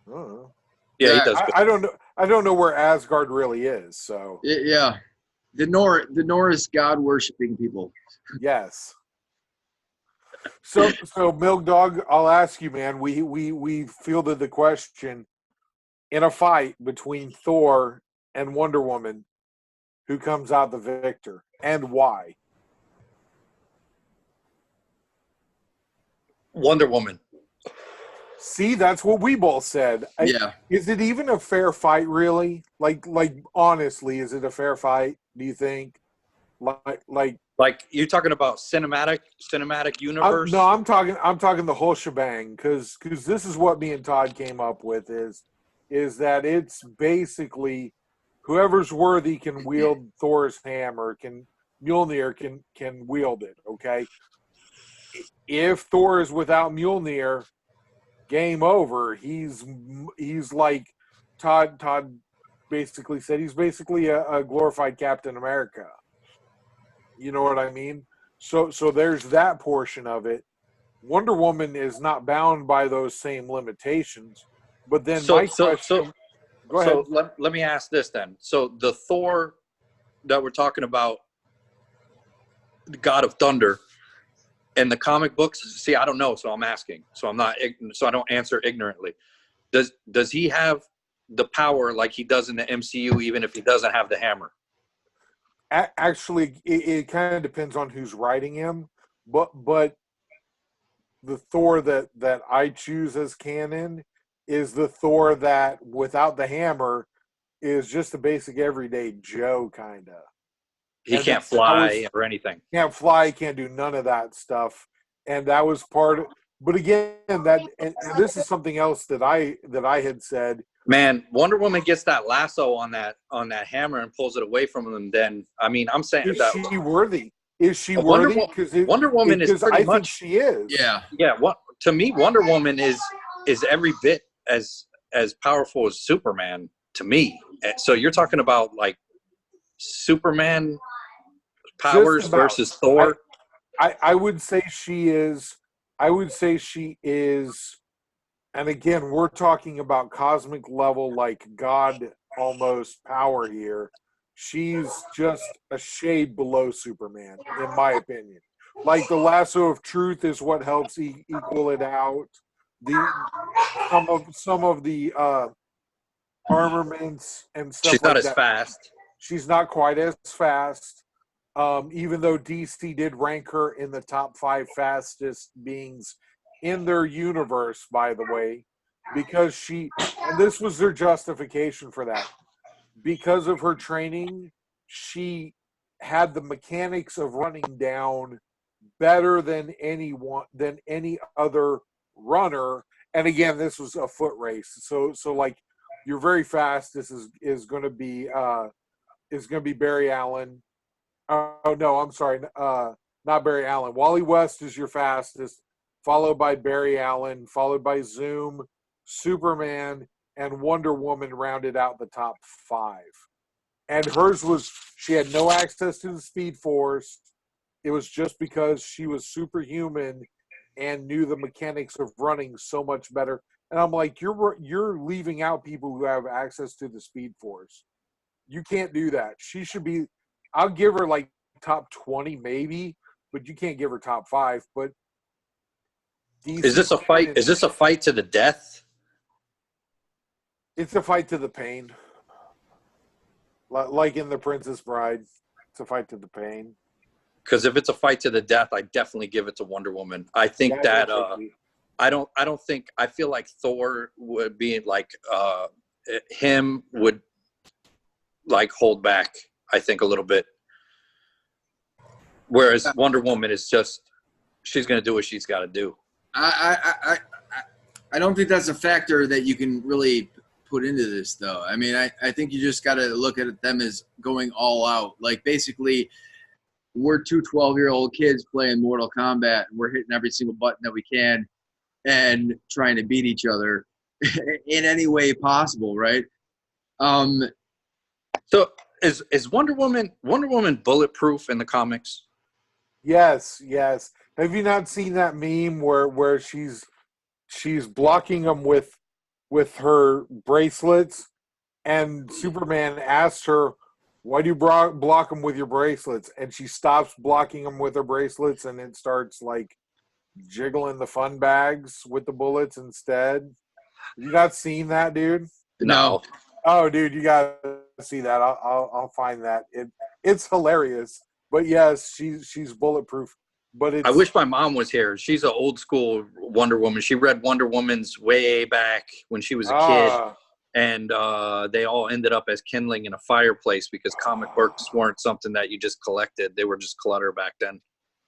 I don't know. Yeah, he does. I don't know. I don't know where Asgard really is. So Yeah, the Norse god worshipping people. yes. So Milk Dog, I'll ask you, man. We fielded the question in a fight between Thor and Wonder Woman, who comes out the victor and why? Wonder Woman. See, that's what we both said. Yeah. Is it even a fair fight, really? Like honestly, is it a fair fight? Do you think? Like you're talking about cinematic universe? No, I'm talking the whole shebang because this is what me and Todd came up with is that it's basically whoever's worthy can wield Thor's hammer, Mjolnir can wield it. Okay, if Thor is without Mjolnir, game over. He's like Todd basically said. He's basically a glorified Captain America. You know what I mean? So there's that portion of it. Wonder Woman is not bound by those same limitations. But then go ahead. So let me ask this then. So the Thor that we're talking about, the God of Thunder, in the comic books, see, I don't know, so I'm asking. So I don't answer ignorantly. Does he have the power like he does in the MCU, even if he doesn't have the hammer? Actually, it kind of depends on who's writing him, but the Thor that I choose as canon is the Thor that without the hammer is just a basic everyday Joe kind of. He can't fly or anything. Can't fly, can't do none of that stuff, and that was part of. But again, and this is something else that I had said. Man, Wonder Woman gets that lasso on that hammer and pulls it away from him. Then I mean, I'm saying is she worthy? Is she worthy? Because Wonder Woman is pretty much. Think she is. Yeah. Yeah. What to me, Wonder Woman is every bit as powerful as Superman to me. So you're talking about like Superman powers versus Thor. I would say she is. I would say she is. And again, we're talking about cosmic level, like God almost power here. She's just a shade below Superman, in my opinion. Like the lasso of truth is what helps equal it out. Some of the armaments and stuff. She's like not as that. fast. She's not quite as fast. Even though DC did rank her in the top 5 fastest beings in their universe, by the way, because and this was their justification for that. Because of her training, she had the mechanics of running down better than any other runner. And again, this was a foot race. So like you're very fast. This is going to be Barry Allen. Oh no, I'm sorry. Not Barry Allen. Wally West is your fastest, followed by Barry Allen, followed by Zoom, Superman, and Wonder Woman rounded out the top 5. And hers was, she had no access to the Speed Force. It was just because she was superhuman and knew the mechanics of running so much better. And I'm like, you're leaving out people who have access to the Speed Force. You can't do that. She should be, I'll give her like top 20 maybe, but you can't give her top 5. But is this a fight? Is this a fight to the death? It's a fight to the pain. Like in The Princess Bride, it's a fight to the pain. Because if it's a fight to the death, I definitely give it to Wonder Woman. I think I feel like Thor would be like him would like hold back, I think, a little bit. Whereas Wonder Woman is just, she's going to do what she's got to do. I don't think that's a factor that you can really put into this, though. I mean, I think you just got to look at them as going all out. Like, basically, we're two 12-year-old kids playing Mortal Kombat, and we're hitting every single button that we can and trying to beat each other in any way possible, right? So is Wonder Woman bulletproof in the comics? Yes. Have you not seen that meme where she's she's blocking them with her bracelets, and Superman asks her, "Why do you block them with your bracelets?" And she stops blocking them with her bracelets, and it starts like jiggling the fun bags with the bullets instead. You not seen that, dude? No. Oh, dude, you gotta see that. I'll find that. It's hilarious. But yes, she's bulletproof. But it's I wish my mom was here. She's an old school Wonder Woman. She read Wonder Woman's way back when she was a kid. And they all ended up as kindling in a fireplace because comic books weren't something that you just collected. They were just clutter back then.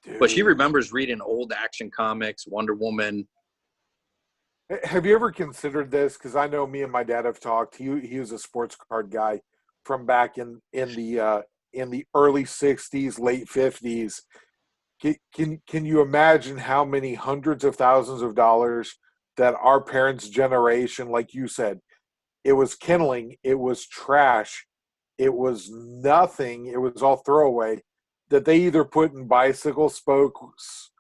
dude. But she remembers reading old Action Comics, Wonder Woman. Have you ever considered this? Because I know me and my dad have talked. He was a sports card guy from back in the early '60s, late '50s. Can you imagine how many hundreds of thousands of dollars that our parents' generation, like you said, it was kindling, it was trash, it was nothing, it was all throwaway, that they either put in bicycle spokes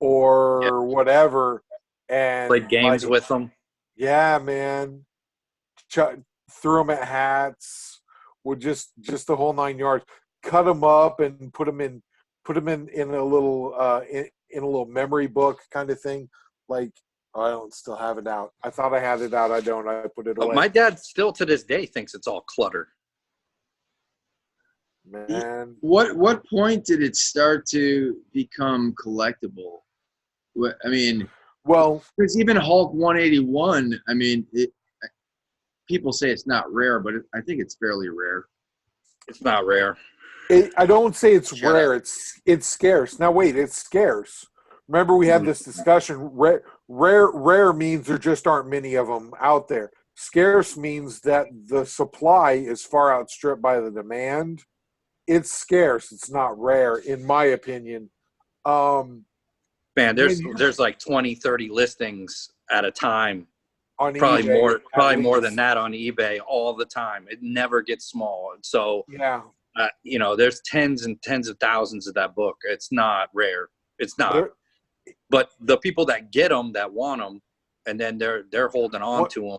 or whatever, and Played games like, with them. yeah, man, threw them at hats, with just the whole 9 yards. Cut them up and put them in a little in a little memory book kind of thing. Like, oh, I don't still have it out. I thought I had it out. I don't. I put it away. My dad still to this day thinks it's all clutter. Man, What point did it start to become collectible? I mean, well, because even Hulk 181, I mean, people say it's not rare, but I think it's fairly rare. It's not rare. I don't say it's Shut rare. up. It's scarce. Now wait, it's scarce. Remember, we had this discussion. Rare means there just aren't many of them out there. Scarce means that the supply is far outstripped by the demand. It's scarce. It's not rare, in my opinion. Man, there's like 20, 30 listings at a time. On Probably eBay, more than that on eBay all the time. It never gets small. So yeah, there's tens and tens of thousands of that book. It's not rare. It's not. But the people that get them, that want them, and then they're holding on to them.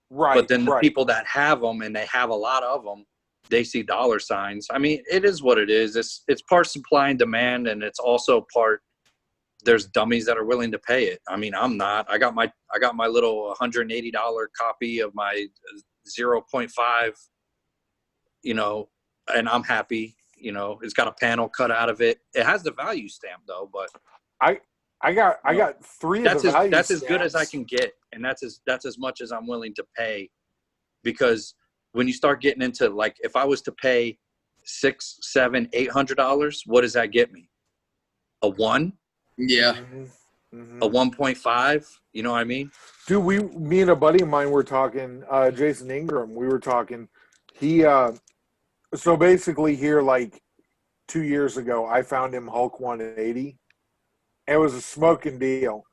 Right. But then the people that have them and they have a lot of them, they see dollar signs. I mean, it is what it is. It's part supply and demand, and it's also part. There's dummies that are willing to pay it. I mean, I'm not. I got my little $180 copy of my 0.5. And I'm happy. It's got a panel cut out of it. It has the value stamp though, but I got three of the value that's stamps. as good as I can get, and that's as much as I'm willing to pay, because when you start getting into, like, if I was to pay $600, $700, $800, what does that get me? A 1? Yeah. Mm-hmm. A 1.5? You know what I mean? Dude, me and a buddy of mine were talking, Jason Ingram, we were talking. He, so basically here, like 2 years ago, I found him Hulk 180. It was a smoking deal.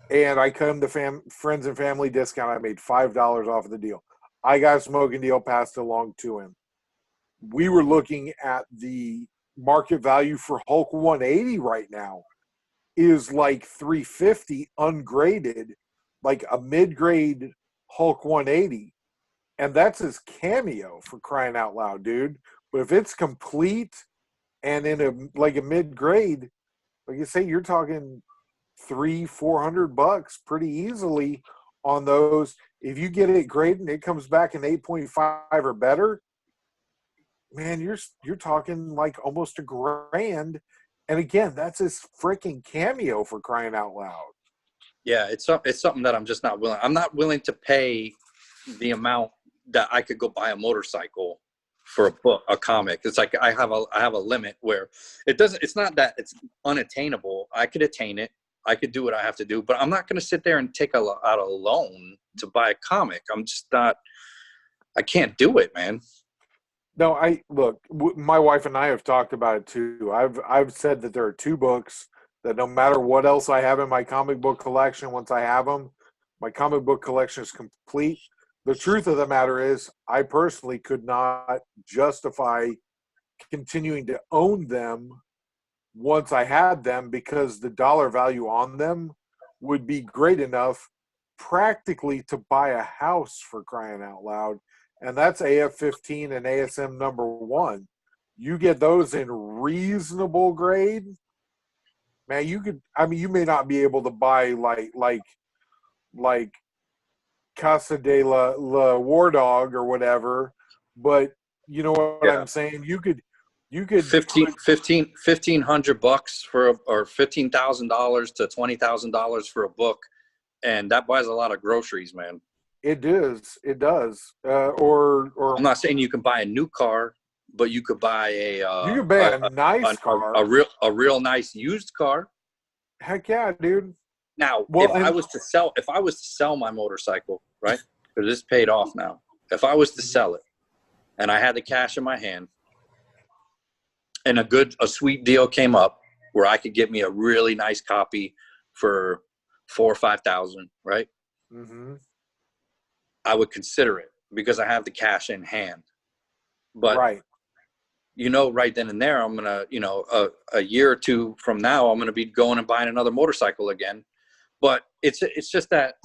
And I cut him the friends and family discount. I made $5 off of the deal. I got a smoking deal passed along to him. We were looking at the market value for Hulk 180 right now is like $350 ungraded, like a mid-grade Hulk 180. And that's his cameo, for crying out loud, dude. But if it's complete and in a mid-grade, like you say, you're talking $300-400 pretty easily on those. If you get it graded and it comes back an 8.5 or better, man, you're talking like almost $1,000. And again, that's his freaking cameo, for crying out loud. Yeah, it's something that I'm just not willing. I'm not willing to pay the amount that I could go buy a motorcycle for a book, a comic. It's like I have a limit where it's not that it's unattainable. I could attain it. I could do what I have to do, but I'm not going to sit there and take out a loan to buy a comic. I'm just not. I can't do it, man. No, my wife and I have talked about it too. I've said that there are 2 books that no matter what else I have in my comic book collection, once I have them, my comic book collection is complete. The truth of the matter is, I personally could not justify continuing to own them once I had them, because the dollar value on them would be great enough practically to buy a house, for crying out loud. And that's AF-15 and ASM number 1. You get those in reasonable grade, man, you could, I mean, you may not be able to buy like Casa de la War Dog or whatever, but you know what I'm saying? You could 1,500 bucks for or $15,000 to $20,000 for a book, and that buys a lot of groceries, man. It does. Or I'm not saying you can buy a new car, but you could buy you could buy a nice car, a real nice used car. Heck yeah, dude. Now, if I was to sell my motorcycle, right? Because it's paid off now. If I was to sell it, and I had the cash in my hand, and a sweet deal came up where I could get me a really nice copy for $4,000 or $5,000, right? Mm-hmm. I would consider it because I have the cash in hand. But right. Right then and there, I'm gonna, a year or two from now, I'm gonna be going and buying another motorcycle again. But it's just that,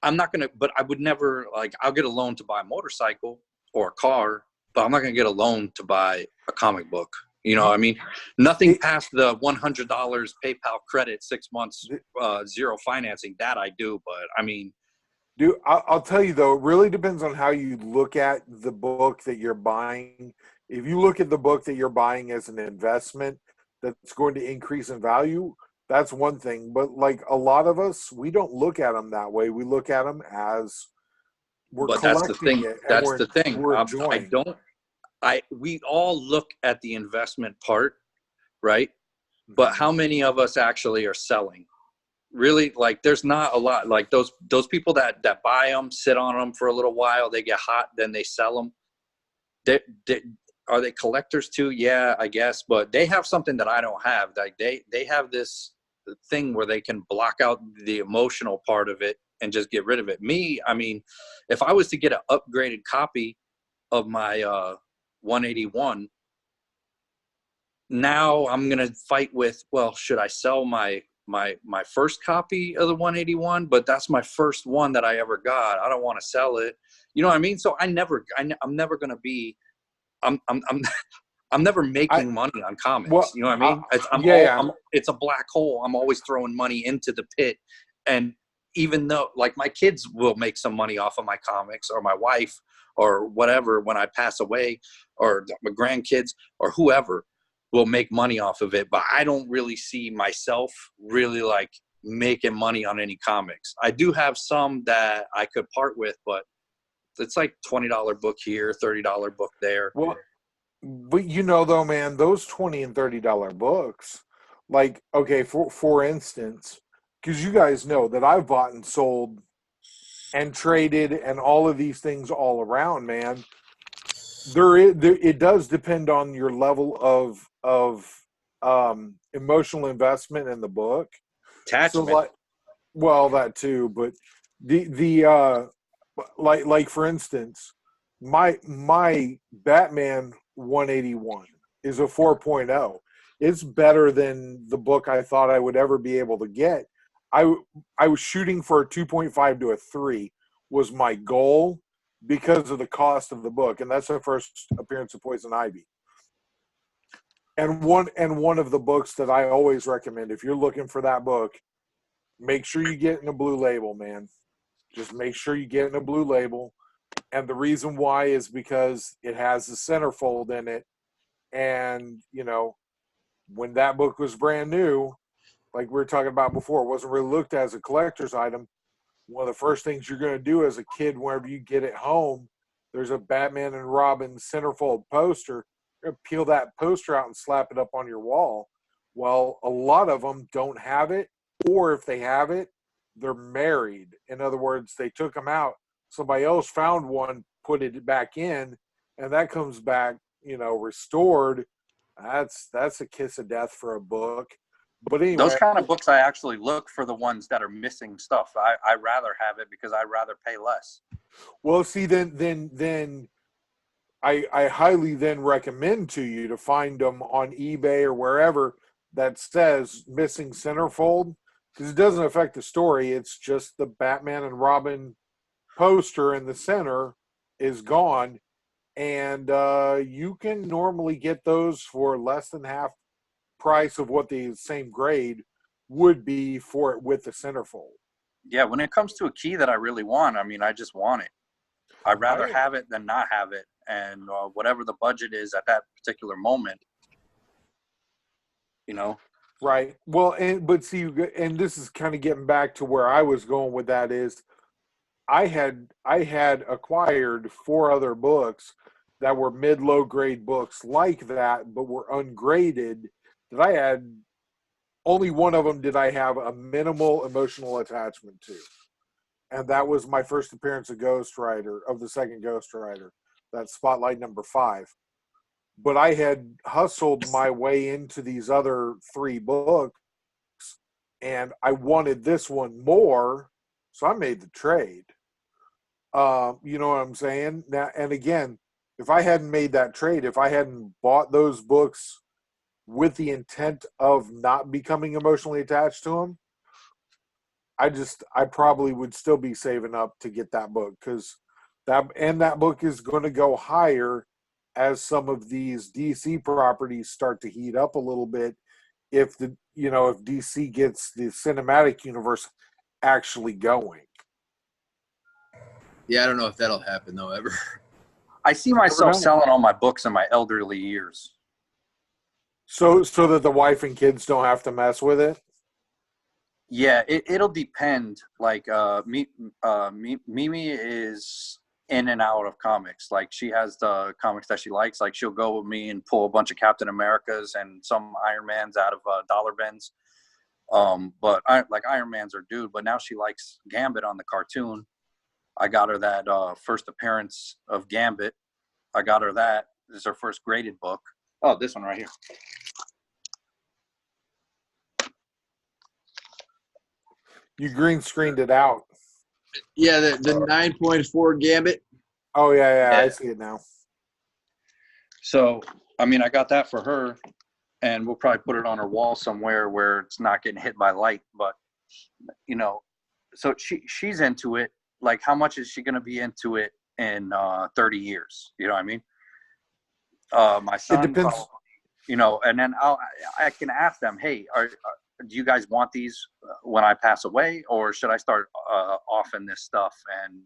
I'm not gonna. But I would never I'll get a loan to buy a motorcycle or a car, but I'm not gonna get a loan to buy a comic book. You know what I mean? Nothing past the $100 PayPal credit, 6 months, zero financing. That I do, but I mean. Dude, I'll tell you though, it really depends on how you look at the book that you're buying. If you look at the book that you're buying as an investment that's going to increase in value, that's one thing. But like a lot of us, we don't look at them that way. We look at them as we're collecting it. That's the thing. We all look at the investment part, right? But how many of us actually are selling? Really, there's not a lot. Like those people that buy them, sit on them for a little while, they get hot, then they sell them. Are they collectors too? Yeah, I guess, but they have something that I don't have. Like they have this thing where they can block out the emotional part of it and just get rid of it. Me, I mean, if I was to get an upgraded copy of my 181, now I'm gonna fight with, well, should I sell my first copy of the 181? But that's my first one that I ever got. I don't want to sell it. You know what I mean? So I'm never gonna be. I'm never making money on comics. Well, you know what I mean? It's a black hole. I'm always throwing money into the pit, and even though my kids will make some money off of my comics, or my wife, or whatever, when I pass away, or my grandkids, or whoever will make money off of it, but I don't really see myself really making money on any comics. I do have some that I could part with, but it's like $20 book here, $30 book there. Well, but though, man, those $20 and $30 books, okay, for instance, because you guys know that I've bought and sold and traded and all of these things all around, man. It does depend on your level of emotional investment in the book. Attachment. So that too, but for instance, my Batman 181 is a 4.0. It's better than the book I thought I would ever be able to get. I was shooting for a 2.5 to a 3 was my goal because of the cost of the book, and that's the first appearance of Poison Ivy. And one of the books that I always recommend, if you're looking for that book, make sure you get in a blue label, man. Just make sure you get in a blue label. And the reason why is because it has the centerfold in it. And, when that book was brand new, like we were talking about before, it wasn't really looked at as a collector's item. One of the first things you're going to do as a kid, whenever you get it home, there's a Batman and Robin centerfold poster. You're going to peel that poster out and slap it up on your wall. Well, a lot of them don't have it, or if they have it, they're married. In other words, they took them out. Somebody else found one, put it back in, and that comes back, restored. That's a kiss of death for a book. But anyway, those kind of books, I actually look for the ones that are missing stuff. I rather have it because I'd rather pay less. Well, see, then I highly then recommend to you to find them on eBay or wherever that says missing centerfold, because it doesn't affect the story. It's just the Batman and Robin poster in the center is gone, and you can normally get those for less than half price of what the same grade would be for it with the centerfold. Yeah, when it comes to a key that I really want, I mean, I just want it. I'd rather have it than not have it, and whatever the budget is at that particular moment, you know. Right. Well, but see, and this is kind of getting back to where I was going with that is, I had acquired 4 other books that were mid-low grade books like that, but were ungraded. That I had only one of them did I have a minimal emotional attachment to, and that was my first appearance of Ghost Rider, of the second Ghost Rider, that Spotlight number 5. But I had hustled my way into these other 3 books, and I wanted this one more, so I made the trade. You know what I'm saying? Now, and again, if I hadn't made that trade, if I hadn't bought those books with the intent of not becoming emotionally attached to them, I probably would still be saving up to get that book, because that book is going to go higher as some of these DC properties start to heat up a little bit. If DC gets the cinematic universe actually going. Yeah, I don't know if that'll happen though ever. I see myself selling all my books in my elderly years. So that the wife and kids don't have to mess with it? Yeah, it'll depend. Like Mimi is in and out of comics. Like, she has the comics that she likes. Like, she'll go with me and pull a bunch of Captain Americas and some Iron Mans out of dollar bins. But Iron Man's her dude. But now she likes Gambit on the cartoon. I got her that first appearance of Gambit. I got her that. This is her first graded book. Oh, this one right here. You green screened it out. Yeah, the 9.4 Gambit. Oh, yeah, I see it now. So, I mean, I got that for her, and we'll probably put it on her wall somewhere where it's not getting hit by light. But, so she's into it. Like, how much is she going to be into it in 30 years? You know what I mean? My son, it depends. Probably, and then I can ask them, hey, do you guys want these when I pass away, or should I start offing this stuff? And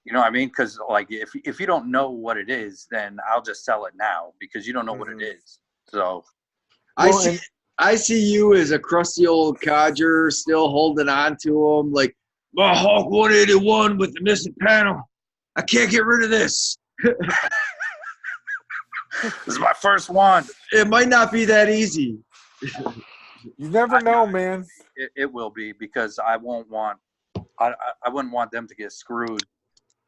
you know what I mean? Because like, if you don't know what it is, then I'll just sell it now, because you don't know what it is. So I see you as a crusty old codger still holding on to them, like, my Hulk 181 with the missing panel. I can't get rid of this. This is my first one. It might not be that easy. You never know, man. It will be, because I wouldn't want them to get screwed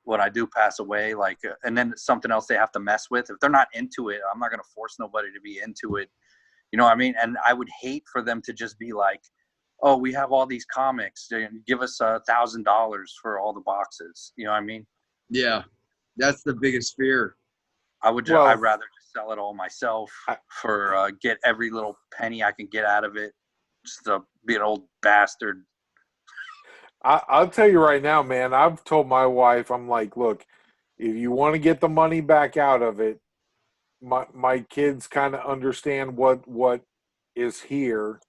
when I do pass away. Like, and then it's something else they have to mess with. If they're not into it, I'm not going to force nobody to be into it. You know what I mean? And I would hate for them to just be like, oh, we have all these comics. Give us $1,000 for all the boxes. You know what I mean? Yeah, that's the biggest fear. I'd rather just sell it all myself for get every little penny I can get out of it, just to be an old bastard. I'll tell you right now, man, I've told my wife, I'm like, look, if you want to get the money back out of it, my kids kind of understand what is here.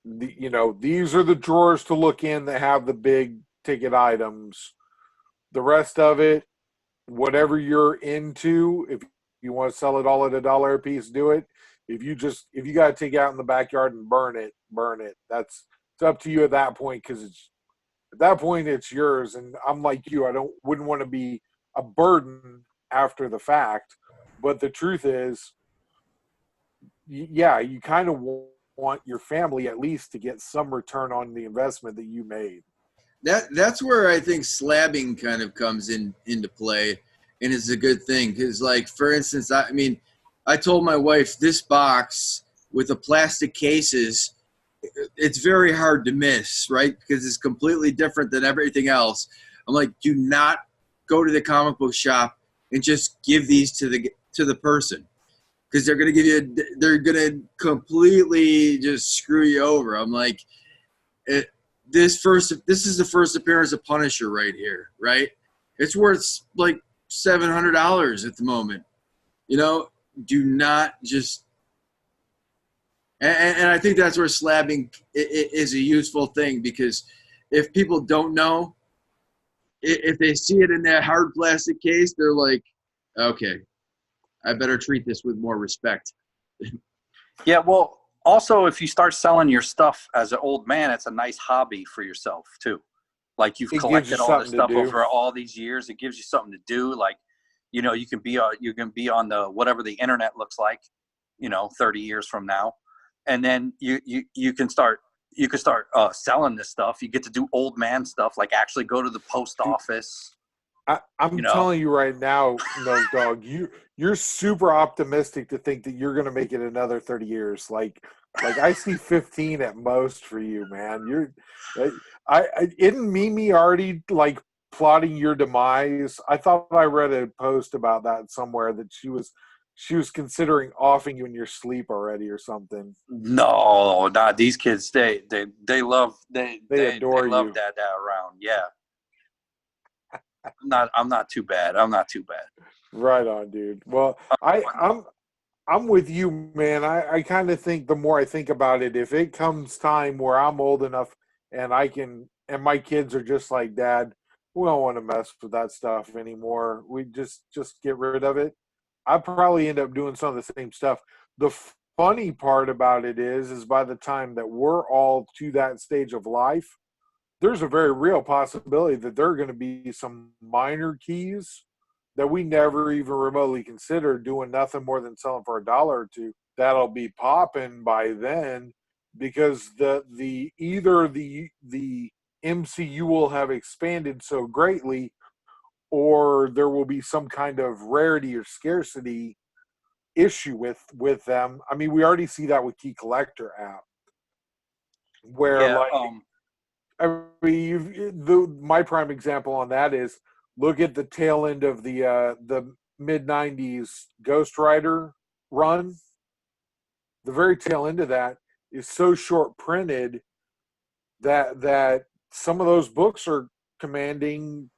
These are the drawers to look in that have the big ticket items. The rest of it, whatever you're into, if you want to sell it all at $1 a piece, do it. If you got to take it out in the backyard and burn it. It's up to you at that point, because at that point it's yours. And I'm like you, wouldn't want to be a burden after the fact. But the truth is, yeah, you kind of want your family at least to get some return on the investment that you made. That's where I think slabbing kind of comes into play, and is a good thing, because, like, for instance, I told my wife, this box with the plastic cases, it's very hard to miss, right? Because it's completely different than everything else. I'm like, do not go to the comic book shop and just give these to the person. because they're gonna give you, they're gonna completely just screw you over. I'm like, this is the first appearance of Punisher right here, right? It's worth like $700 at the moment. Do not just. And I think that's where slabbing is a useful thing, because if people don't know, if they see it in that hard plastic case, they're like, okay, I better treat this with more respect. Yeah, well, also, if you start selling your stuff as an old man, it's a nice hobby for yourself, too. Like, you've collected all this stuff over all these years. It gives you something to do. Like, you can be on the whatever the internet looks like, 30 years from now. And then you can start selling this stuff. You get to do old man stuff, like actually go to the post office. I'm telling you right now, Milk Dog, you're super optimistic to think that you're going to make it another 30 years. Like I see 15 at most for you, man. Isn't Mimi already like plotting your demise? I thought I read a post about that somewhere, that she was considering offing you in your sleep already or something. No, not these kids. They love they adore you. love that around. Yeah. I'm not too bad. Right on, dude. Well, I'm with you, man. I kind of think, the more I think about it, if it comes time where I'm old enough and and my kids are just like, Dad, we don't want to mess with that stuff anymore, we just get rid of it, I probably end up doing some of the same stuff. The funny part about it is by the time that we're all to that stage of life, there's a very real possibility that there are going to be some minor keys that we never even remotely considered, doing nothing more than selling for $1 or $2. That'll be popping by then, because the MCU will have expanded so greatly, or there will be some kind of rarity or scarcity issue with them. I mean, we already see that with Key Collector app, where I mean, my prime example on that is, look at the tail end of the mid-90s Ghost Rider run. The very tail end of that is so short printed that some of those books are commanding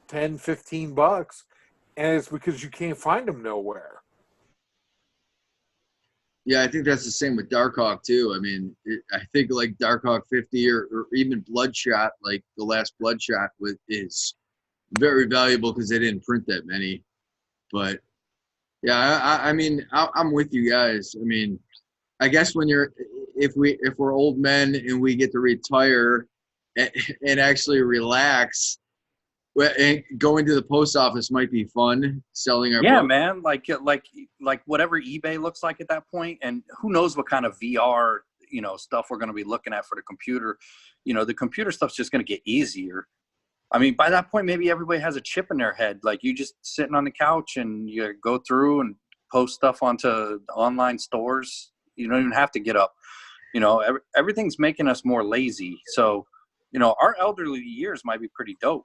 $10-15, and it's because you can't find them nowhere. Yeah, I think that's the same with Darkhawk too. I mean, I think like Darkhawk 50 or even Bloodshot, like the last Bloodshot is very valuable because they didn't print that many. But yeah, I mean, I'm with you guys. I mean, I guess if we're old men and we get to retire and actually relax, and going to the post office might be fun, selling our books. Man, like whatever eBay looks like at that point, and who knows what kind of VR stuff we're going to be looking at for the computer. The computer stuff's just going to get easier. I mean, by that point, maybe everybody has a chip in their head. Like, you just sitting on the couch and you go through and post stuff onto online stores. You don't even have to get up. Everything's making us more lazy. So, our elderly years might be pretty dope.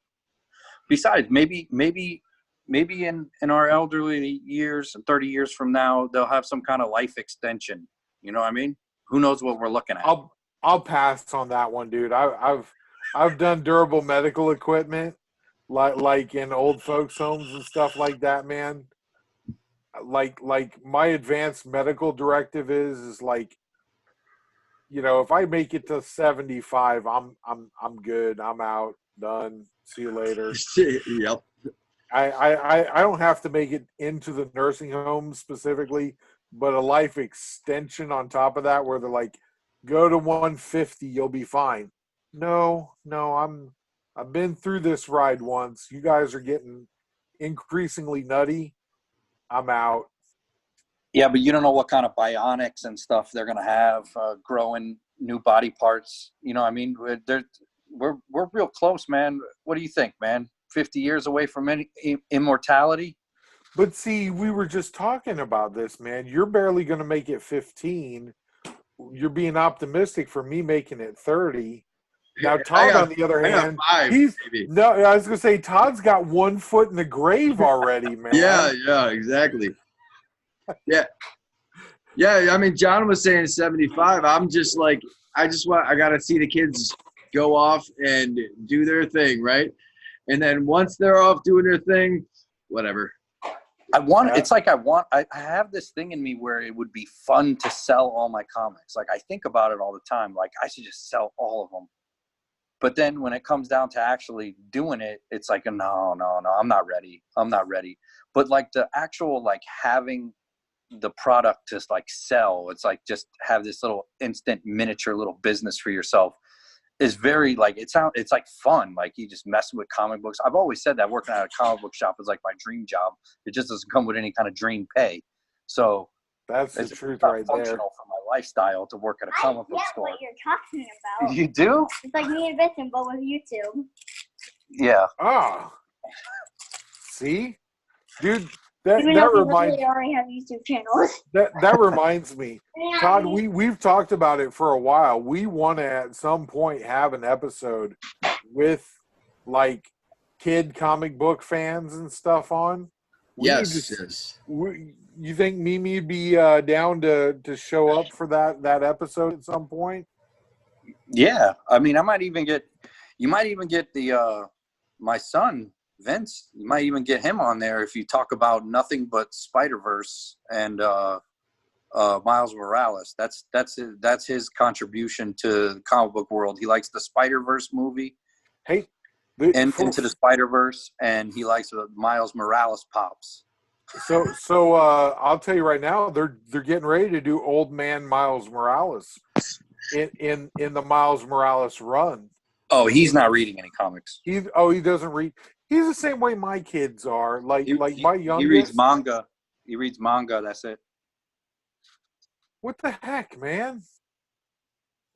Besides, maybe in our elderly years, 30 years from now, they'll have some kind of life extension. You know what I mean? Who knows what we're looking at? I'll pass on that one, dude. I've done durable medical equipment, like in old folks' homes and stuff like that, man. Like my advanced medical directive is like, if I make it to 75, I'm good. I'm out. Done. See you later. Yep. I don't have to make it into the nursing home specifically, but a life extension on top of that, where they're like, go to 150, you'll be fine. No, I've been through this ride once. You guys are getting increasingly nutty. I'm out. Yeah, but you don't know what kind of bionics and stuff they're gonna have growing new body parts. I mean, we're real close, man. What do you think, man? 50 years away from immortality? But see, we were just talking about this, man. You're barely going to make it 15. You're being optimistic for me making it 30. Now, Todd, on the other hand, I was going to say, Todd's got 1 foot in the grave already, man. Yeah, exactly. Yeah. Yeah, I mean, John was saying 75. I'm just like, I got to see the kids go off and do their thing, right? And then once they're off doing their thing, whatever. I have this thing in me where it would be fun to sell all my comics. Like, I think about it all the time. Like, I should just sell all of them. But then when it comes down to actually doing it, it's like, no, I'm not ready. But like the actual, like having the product to like sell, it's like just have this little instant miniature little business for yourself is very like, it's like fun. Like you just messing with comic books. I've always said that working at a comic book shop is like my dream job. It just doesn't come with any kind of dream pay. So that's the truth right there. Functional for my lifestyle to work at a comic book store. What you're talking about? You do? It's like me and Vincent, but with YouTube. Yeah. Ah. See, dude, Even that though reminds we already have YouTube channels. that reminds me, Todd. We've talked about it for a while. We want to at some point have an episode with like kid comic book fans and stuff on. Yes. You think Mimi'd be down to show up for that episode at some point? Yeah, I mean, you might even get the my son Vince. You might even get him on there if you talk about nothing but Spider-Verse and Miles Morales. That's his contribution to the comic book world. He likes the Spider-Verse movie. Hey, Into the Spider-Verse, and he likes Miles Morales pops. So I'll tell you right now, they're getting ready to do Old Man Miles Morales in the Miles Morales run. Oh, he's not reading any comics. He doesn't read. He's the same way my kids are. Like my youngest. He reads manga. He reads manga. That's it. What the heck, man?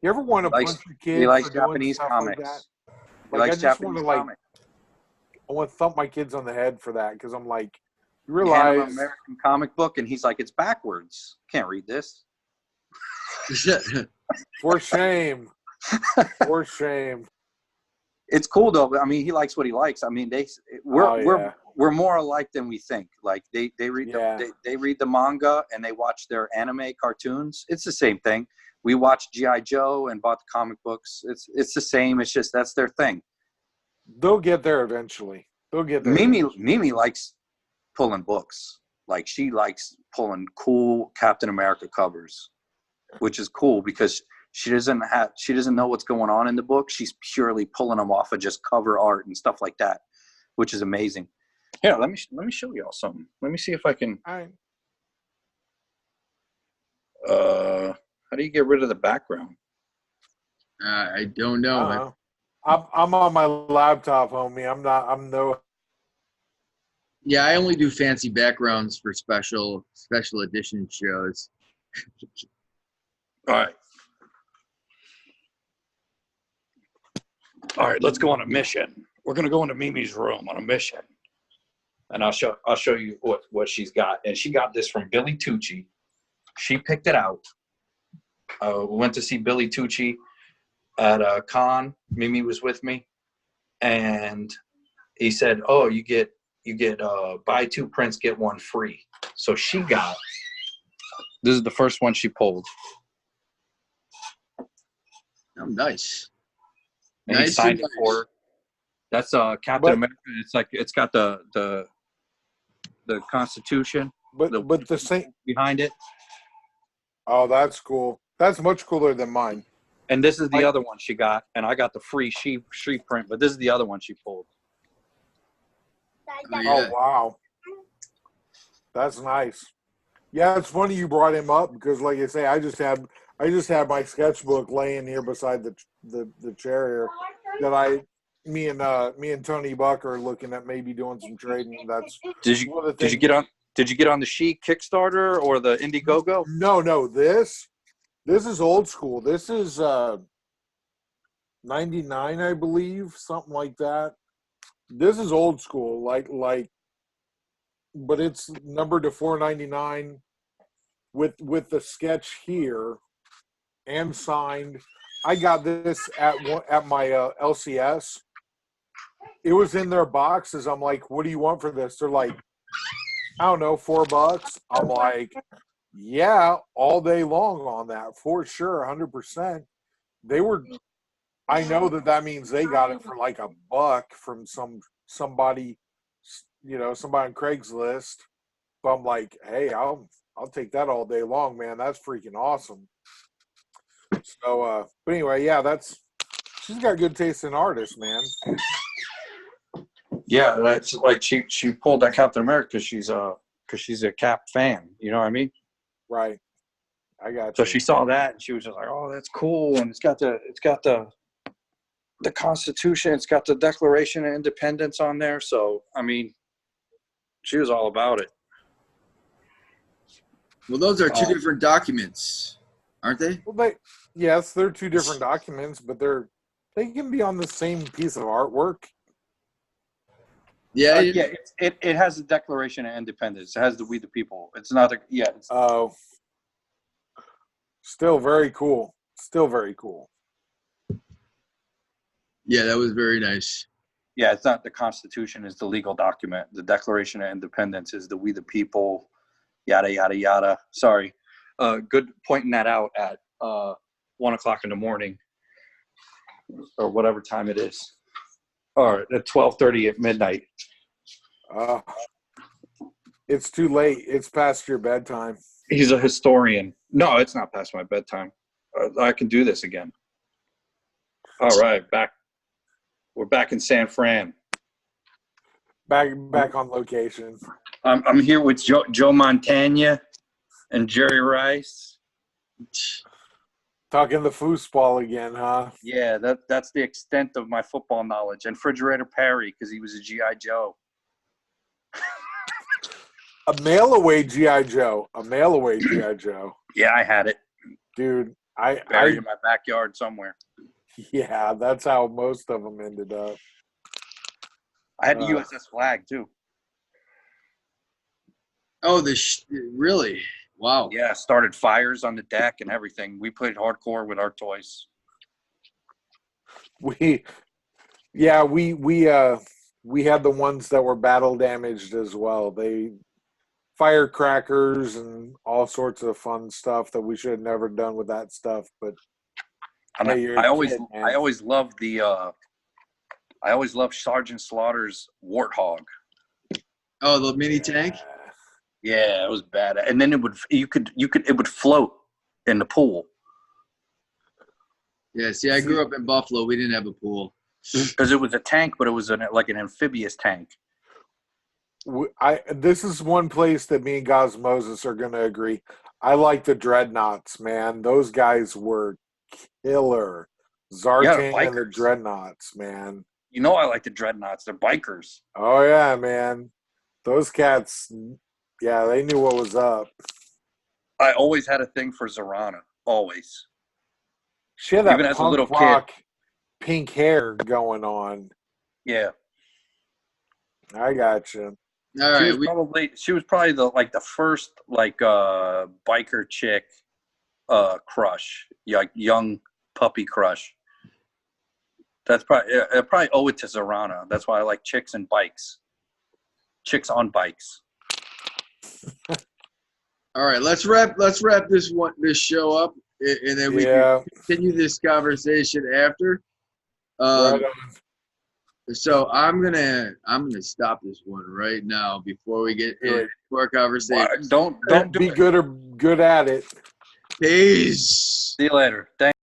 You ever want to punch your kids? He likes Japanese comics. Like I just want to I want to thump my kids on the head for that because I'm like, you realize an American comic book, and he's like, it's backwards. Can't read this. For shame. For shame. It's cool though. I mean, he likes what he likes. I mean, we're more alike than we think. Like they read they read the manga and they watch their anime cartoons. It's the same thing. We watched G.I. Joe and bought the comic books. It's the same. It's just that's their thing. They'll get there eventually. Mimi likes pulling books. Like she likes pulling cool Captain America covers, which is cool because she doesn't know what's going on in the book. She's purely pulling them off of just cover art and stuff like that, which is amazing. Here, let me show y'all something. Let me see if I can. How do you get rid of the background? I don't know. I'm on my laptop, homie. I'm no. Yeah, I only do fancy backgrounds for special edition shows. All right, let's go on a mission. We're gonna go into Mimi's room on a mission, and I'll show you what she's got. And she got this from Billy Tucci. She picked it out. We went to see Billy Tucci at a con. Mimi was with me, and he said, "Oh, you get buy 2 prints, get 1 free." So she got. This is the first one she pulled. Oh, nice. And he signed it for her. That's Captain America. It's like it's got the Constitution, but the same behind it. Oh, that's cool. That's much cooler than mine. And this is the other one she got, and I got the free sheet print. But this is the other one she pulled. Oh wow, that's nice. Yeah, it's funny you brought him up because, like I say, I just had my sketchbook laying here beside the chair here that me and Tony Buck are looking at maybe doing some trading. That's did you get on the Sheet Kickstarter or the Indiegogo? No, this is old school. This is 99, I believe, something like that. This is old school, like, but it's numbered to $4.99 with the sketch here and signed. I got this at my LCS. It was in their boxes. I'm like, what do you want for this? They're like, I don't know, $4. I'm like, Yeah, all day long on that, for sure, 100%. They were. I know that means they got it for like $1 from somebody, somebody on Craigslist. But I'm like, hey, I'll take that all day long, man. That's freaking awesome. So, but anyway, yeah, she's got good taste in artists, man. Yeah, that's like she pulled that Captain America because she's a Cap fan. You know what I mean? Right. I got So you. she saw that and she was just like, "Oh, that's cool!" And it's got the Constitution. It's got the Declaration of Independence on there. So I mean, she was all about it. Well, those are two different documents, aren't they? Well, yes, they're two different documents, but they can be on the same piece of artwork. Yeah. Yeah. It has the Declaration of Independence. It has the "We the People." It's not a yeah. Oh, still very cool. Still very cool. Yeah, that was very nice. Yeah, it's not the Constitution is the legal document. The Declaration of Independence is the "We the People." Yada yada yada. Sorry, good pointing that out at 1:00 in the morning, or whatever time it is, or at 12:30 at midnight. It's too late. It's past your bedtime. He's a historian. No, it's not past my bedtime. I can do this again. All right, we're back in San Fran. Back on location. I'm here with Joe Montana and Jerry Rice. Talking the foosball again, huh? Yeah, that's the extent of my football knowledge. And Refrigerator Perry, because he was a G.I. Joe. A mail-away G.I. Joe. A mail-away G.I. Joe. Yeah, I had it. Dude, Buried in my backyard somewhere. Yeah, that's how most of them ended up. I had the USS Flag, too. Oh, really? Wow. Yeah, started fires on the deck and everything. We played hardcore with our toys. We had the ones that were battle damaged as well. They firecrackers and all sorts of fun stuff that we should have never done with that stuff. But hey, I always loved Sergeant Slaughter's Warthog. Oh, the mini tank. Yeah, it was bad. And then it would float in the pool. Yeah, see, I grew up in Buffalo. We didn't have a pool. Because it was a tank, but it was like an amphibious tank. This is one place that me and Gosmosis are going to agree. I like the Dreadnoughts, man. Those guys were killer. Zartan and the Dreadnoughts, man. You know I like the Dreadnoughts. They're bikers. Oh, yeah, man. Those cats, yeah, they knew what was up. I always had a thing for Zorana. Always. She had that even as a little kid, pink hair going on. Yeah. I got you. All right. She was probably the first biker chick crush, like young puppy crush. That's probably owe it to Zorana. That's why I like chicks and bikes. Chicks on bikes. All right, let's wrap this show up, and then we can continue this conversation after. Right on. So I'm gonna stop this one right now before we get into our conversation. Don't be good at it. Peace. See you later. Thanks.